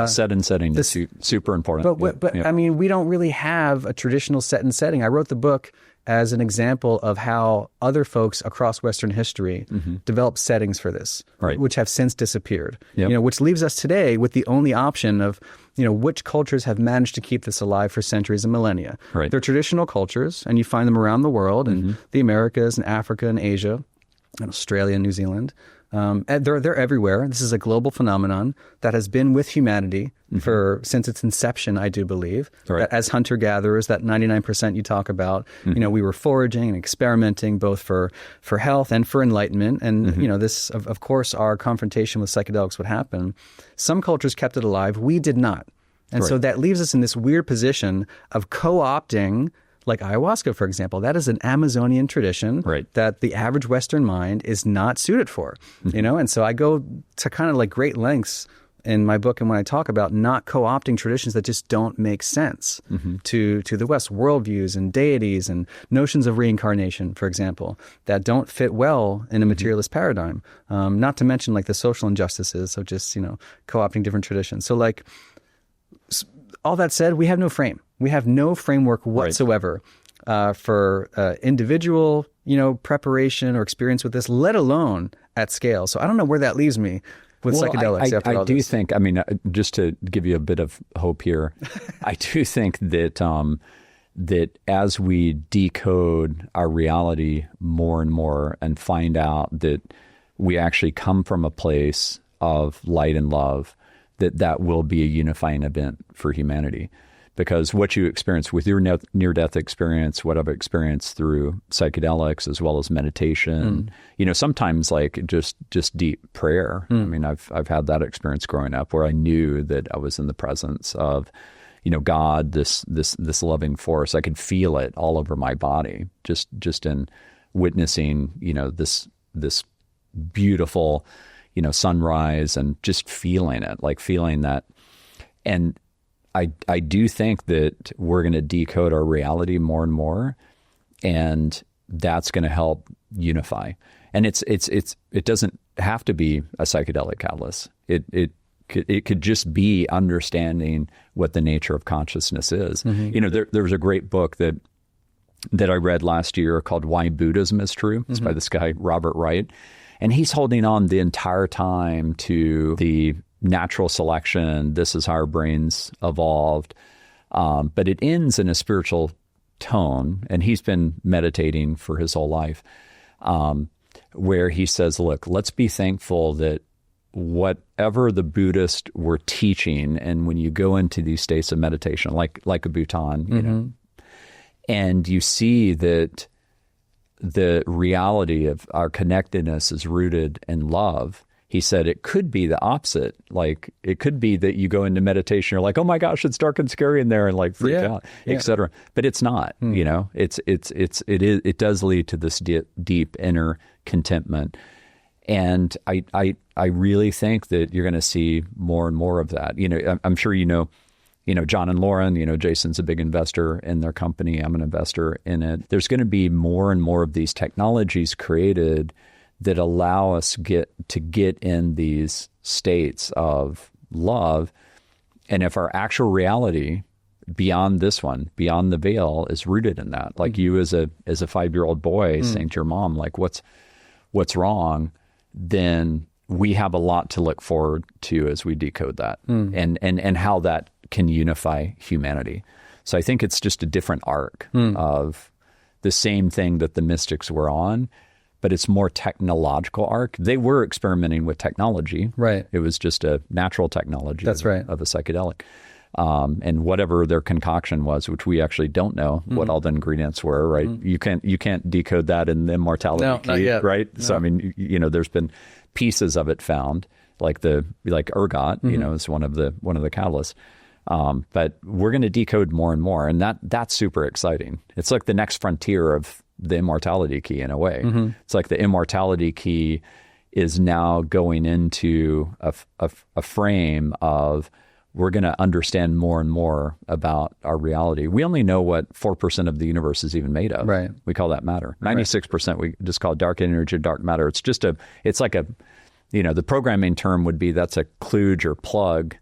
Set and setting is super important. But I mean, we don't really have a traditional set and setting. I wrote the book as an example of how other folks across Western history developed settings for this, which have since disappeared. Which leaves us today with the only option of, which cultures have managed to keep this alive for centuries and millennia. They're traditional cultures, and you find them around the world, in the Americas and Africa and Asia and Australia and New Zealand. And they're everywhere. This is a global phenomenon that has been with humanity since its inception, I do believe. That as hunter-gatherers, that 99% you talk about, we were foraging and experimenting both for health and for enlightenment. And, this, of course, our confrontation with psychedelics would happen. Some cultures kept it alive. We did not. And so that leaves us in this weird position of co-opting, like ayahuasca, for example. That is an Amazonian tradition that the average Western mind is not suited for, And so I go to kind of like great lengths in my book and when I talk about not co-opting traditions that just don't make sense to the West, worldviews and deities and notions of reincarnation, for example, that don't fit well in a materialist paradigm. Not to mention like the social injustices of just, co-opting different traditions. So like all that said, we have no frame. We have no framework whatsoever for individual, preparation or experience with this, let alone at scale. So I don't know where that leaves me with psychedelics after all this. I do think, I mean, just to give you a bit of hope here, I do think that that as we decode our reality more and more and find out that we actually come from a place of light and love, that will be a unifying event for humanity. Because what you experience with your near-death experience, what I've experienced through psychedelics as well as meditation, sometimes like just deep prayer. I mean, I've had that experience growing up where I knew that I was in the presence of, God, this loving force. I could feel it all over my body, just in witnessing, this beautiful, sunrise, and just feeling it, like feeling that. And I do think that we're going to decode our reality more and more, and that's going to help unify. And it doesn't have to be a psychedelic catalyst. It could just be understanding what the nature of consciousness is. There was a great book that I read last year called Why Buddhism is True. It's by this guy, Robert Wright. And he's holding on the entire time to the natural selection. This is how our brains evolved. But it ends in a spiritual tone. And he's been meditating for his whole life, where he says, look, let's be thankful that whatever the Buddhists were teaching, and when you go into these states of meditation, like a Bhutan, and you see that the reality of our connectedness is rooted in love. He said it could be the opposite. Like it could be that you go into meditation, you're like, oh my gosh, it's dark and scary in there, and like freak out, etc. But it's not. It does lead to this deep inner contentment. And I really think that you're going to see more and more of that. I'm sure John and Lauren, Jason's a big investor in their company. I'm an investor in it. There's going to be more and more of these technologies created that allow us to get in these states of love. And if our actual reality beyond this one, beyond the veil, is rooted in that, like you as a 5-year-old boy saying to your mom, like, what's wrong, then we have a lot to look forward to as we decode that and how that can unify humanity. So I think it's just a different arc of the same thing that the mystics were on, but it's more technological arc. They were experimenting with technology. Right. It was just a natural technology of a psychedelic. And whatever their concoction was, which we actually don't know what all the ingredients were, right? You can't decode that in the Immortality Key, not yet. Right? No. So I mean, there's been pieces of it found, like ergot, is one of the catalysts. But we're going to decode more and more, and that's super exciting. It's like the next frontier of the Immortality Key in a way. It's like the Immortality Key is now going into a frame of, we're going to understand more and more about our reality. We only know what 4% of the universe is even made of. Right. We call that matter. 96% we just call dark energy, dark matter. It's like the programming term would be, that's a kludge or plug,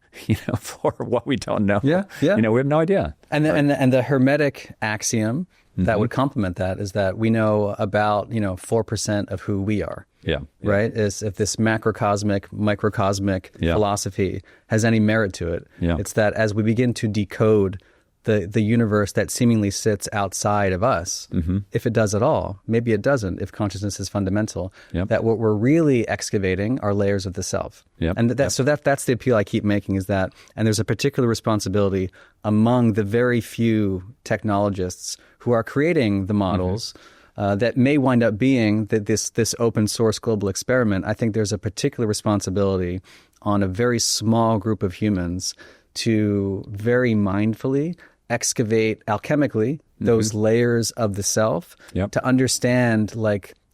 for what we don't know. Yeah. We have no idea. And the Hermetic axiom that would complement that is that we know about 4% of who we are. Yeah. Right? Is if this macrocosmic, microcosmic philosophy has any merit to it, it's that as we begin to decode the universe that seemingly sits outside of us, if it does at all, maybe it doesn't, if consciousness is fundamental, that what we're really excavating are layers of the self. And so that's the appeal I keep making, is that, and there's a particular responsibility among the very few technologists who are creating the models that may wind up being this open source global experiment. I think there's a particular responsibility on a very small group of humans to very mindfully excavate alchemically those layers of the self, to understand,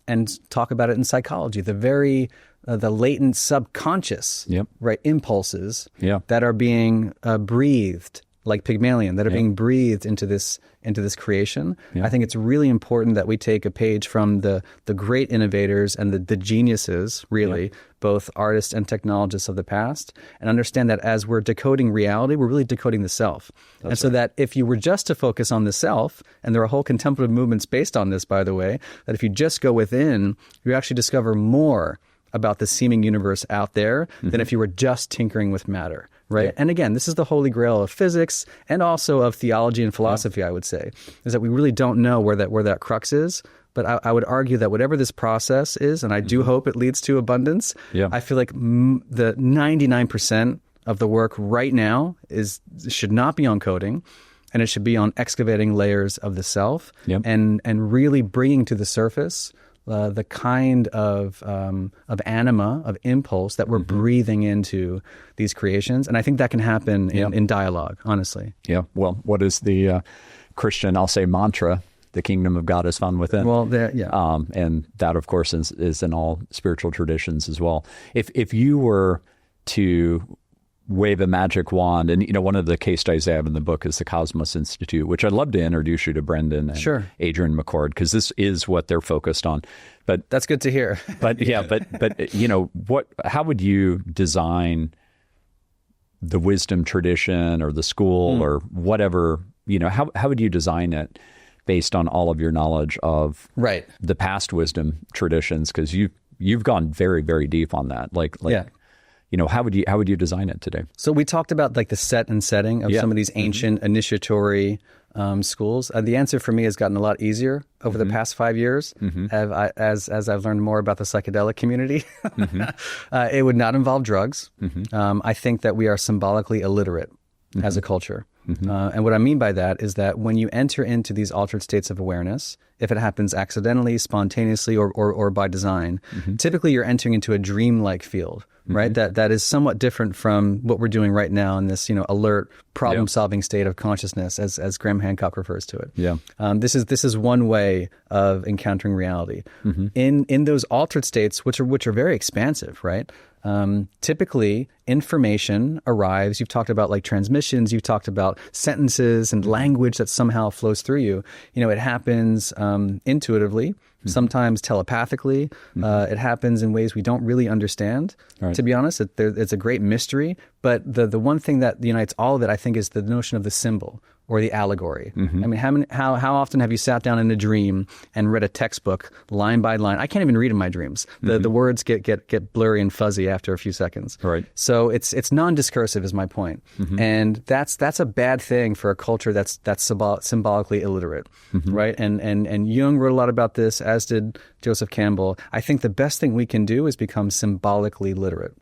and talk about it in psychology, the latent subconscious impulses that are being breathed, like Pygmalion, that are being breathed into this creation. I think it's really important that we take a page from the great innovators and the geniuses, really, both artists and technologists of the past, and understand that as we're decoding reality, we're really decoding the self. So that if you were just to focus on the self, and there are whole contemplative movements based on this, by the way, that if you just go within, you actually discover more about the seeming universe out there than if you were just tinkering with matter. Right. Yeah. And again, this is the holy grail of physics and also of theology and philosophy, I would say, is that we really don't know where that crux is, But I would argue that whatever this process is, and I do hope it leads to abundance, I feel like the 99% of the work right now should not be on coding, and it should be on excavating layers of the self and really bringing to the surface the kind of anima, of impulse that we're breathing into these creations. And I think that can happen in dialogue, honestly. Yeah. Well, what is the Christian, I'll say, mantra? The kingdom of God is found within. Well, and that, of course, is in all spiritual traditions as well. If you were to wave a magic wand, and one of the case studies I have in the book is the Cosmos Institute, which I'd love to introduce you to Brendan and Adrian McCord, because this is what they're focused on. But that's good to hear. but how would you design the wisdom tradition or the school or whatever? How would you design it based on all of your knowledge of the past wisdom traditions? Because you've gone very, very deep on that. How would you design it today? So we talked about like the set and setting of some of these ancient initiatory schools. The answer for me has gotten a lot easier over the past 5 years as I've learned more about the psychedelic community. It would not involve drugs. I think that we are symbolically illiterate as a culture. And what I mean by that is that when you enter into these altered states of awareness, if it happens accidentally, spontaneously, or by design, typically you're entering into a dreamlike field, right? That is somewhat different from what we're doing right now in this, alert, problem-solving state of consciousness, as Graham Hancock refers to it. This is one way of encountering reality. In those altered states, which are very expansive, right? Typically, information arrives. You've talked about like transmissions. You've talked about sentences and language that somehow flows through you. It happens intuitively, sometimes telepathically. It happens in ways we don't really understand. To be honest, it's a great mystery. But the one thing that unites all of it, I think, is the notion of the symbol or the allegory. I mean, how often have you sat down in a dream and read a textbook line by line? I can't even read in my dreams. The words get blurry and fuzzy after a few seconds. So it's non-discursive is my point. And that's a bad thing for a culture that's symbolically illiterate, right? And Jung wrote a lot about this, as did Joseph Campbell. I think the best thing we can do is become symbolically literate.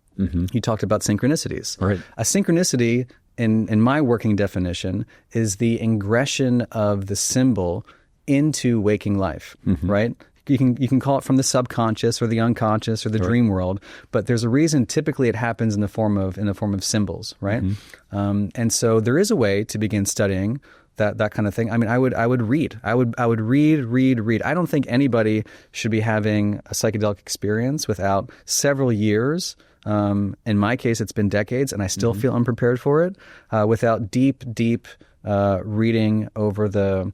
He talked about synchronicities. A synchronicity, in my working definition, is the ingression of the symbol into waking life, right? You can call it from the subconscious or the unconscious or the dream world, but there's a reason typically it happens in the form of symbols, right? And so there is a way to begin studying that kind of thing. I mean, I would read. I would read. I don't think anybody should be having a psychedelic experience without several years. In my case, it's been decades, and I still feel unprepared for it. Without deep reading over the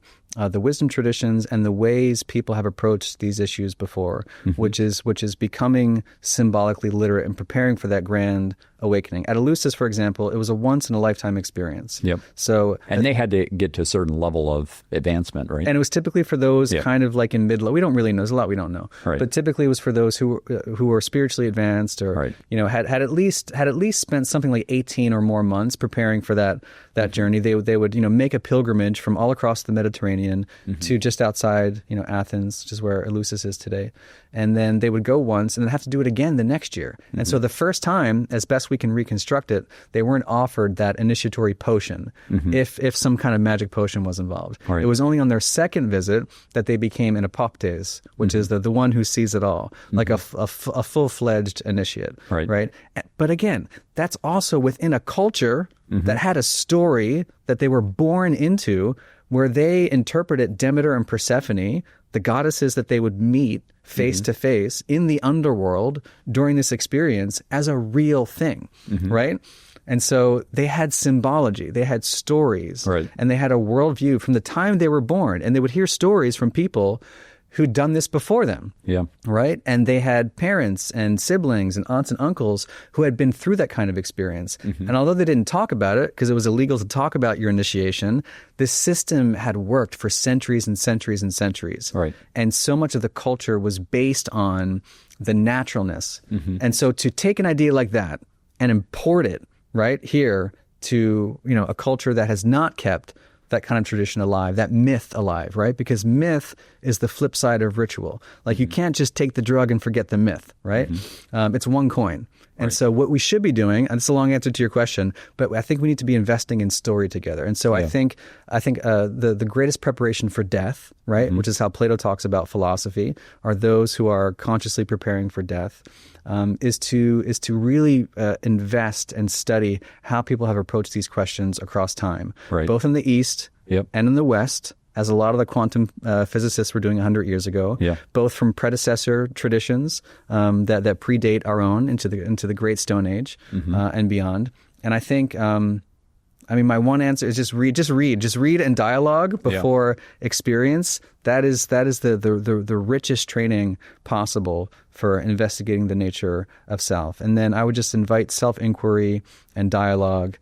wisdom traditions and the ways people have approached these issues before, which is becoming symbolically literate and preparing for that grand awakening. At Eleusis, for example, it was a once-in-a-lifetime experience. So, and they had to get to a certain level of advancement, right? And it was typically for those kind of like in mid-level. We don't really know. There's a lot we don't know. But typically it was for those who were spiritually advanced or had at least spent something like 18 or more months preparing for that journey. They would make a pilgrimage from all across the Mediterranean to just outside Athens, which is where Eleusis is today. And then they would go once and then have to do it again the next year. And so the first time, as best we can reconstruct it, they weren't offered that initiatory potion if some kind of magic potion was involved. It was only on their second visit that they became an apoptes, which is the one who sees it all, like a full-fledged initiate, right? But again, that's also within a culture that had a story that they were born into, where they interpreted Demeter and Persephone, the goddesses that they would meet face to face in the underworld during this experience, as a real thing, right? And so they had symbology, they had stories, and they had a worldview from the time they were born. And they would hear stories from people who'd done this before them, right? And they had parents and siblings and aunts and uncles who had been through that kind of experience. And although they didn't talk about it, because it was illegal to talk about your initiation, this system had worked for centuries and centuries and centuries. And so much of the culture was based on the naturalness. And so to take an idea like that and import it right here to a culture that has not kept that kind of tradition alive, that myth alive, right? Because myth is the flip side of ritual. Like you can't just take the drug and forget the myth, right? It's one coin. And so what we should be doing, and it's a long answer to your question, but I think we need to be investing in story together. And so I think the greatest preparation for death, right, which is how Plato talks about philosophy, are those who are consciously preparing for death, is to really invest and study how people have approached these questions across time, both in the East and in the West, as a lot of the quantum physicists were doing 100 years ago, both from predecessor traditions that predate our own into the Great Stone Age and beyond. And I think, my one answer is just read and dialogue before experience. That is the richest training possible for investigating the nature of self. And then I would just invite self-inquiry and dialogue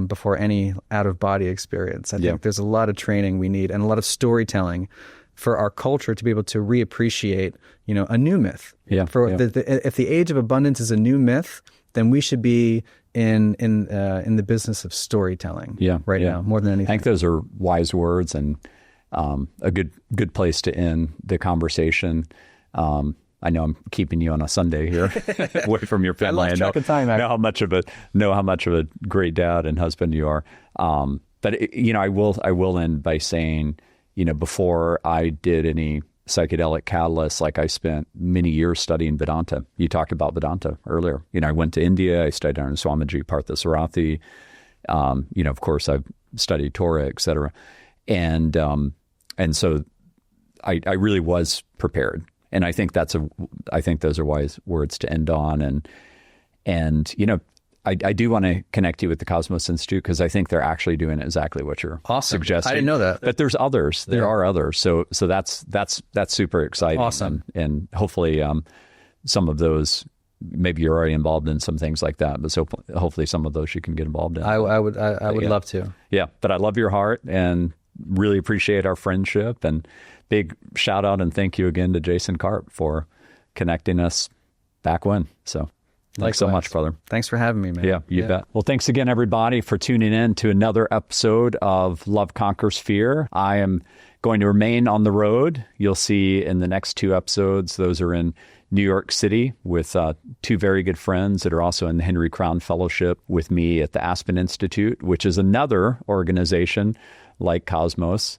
before any out-of-body experience. I think there's a lot of training we need and a lot of storytelling for our culture to be able to reappreciate, a new myth. If the age of abundance is a new myth, then we should be in the business of storytelling now more than anything. I think those are wise words and a good place to end the conversation. I know I'm keeping you on a Sunday here, away from your family. I know how much of a great dad and husband you are. But I will end by saying, before I did any psychedelic catalysts, like I spent many years studying Vedanta. You talked about Vedanta earlier. I went to India. I studied under Swamiji Parthasarathi. Of course, I've studied Torah, et cetera. And so I really was prepared. And I think those are wise words to end on. And I do want to connect you with the Cosmos Institute because I think they're actually doing exactly what you're suggesting. I didn't know that. But there's others. There are others. So that's super exciting. Awesome. And hopefully some of those, maybe you're already involved in some things like that, but so hopefully some of those you can get involved in. I would love to. Yeah. But I love your heart and really appreciate our friendship, and big shout out and thank you again to Jason Karp for connecting us back when. So thanks so much, brother. Thanks for having me, man. Yeah, you bet. Well, thanks again, everybody, for tuning in to another episode of Love Conquers Fear. I am going to remain on the road. You'll see in the next 2 episodes, those are in New York City with 2 very good friends that are also in the Henry Crown Fellowship with me at the Aspen Institute, which is another organization like Cosmos,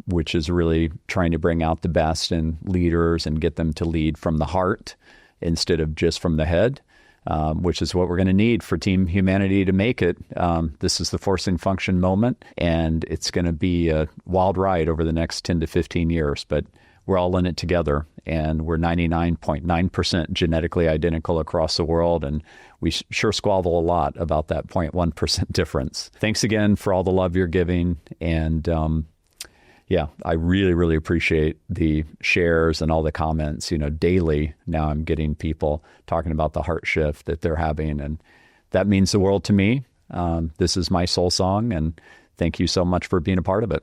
which is really trying to bring out the best in leaders and get them to lead from the heart instead of just from the head, which is what we're going to need for Team Humanity to make it. This is the forcing function moment, and it's going to be a wild ride over the next 10 to 15 years, but we're all in it together, and we're 99.9% genetically identical across the world, and we sure squabble a lot about that 0.1% difference. Thanks again for all the love you're giving, and I really, really appreciate the shares and all the comments. Daily now I'm getting people talking about the heart shift that they're having, and that means the world to me. This is my soul song, and thank you so much for being a part of it.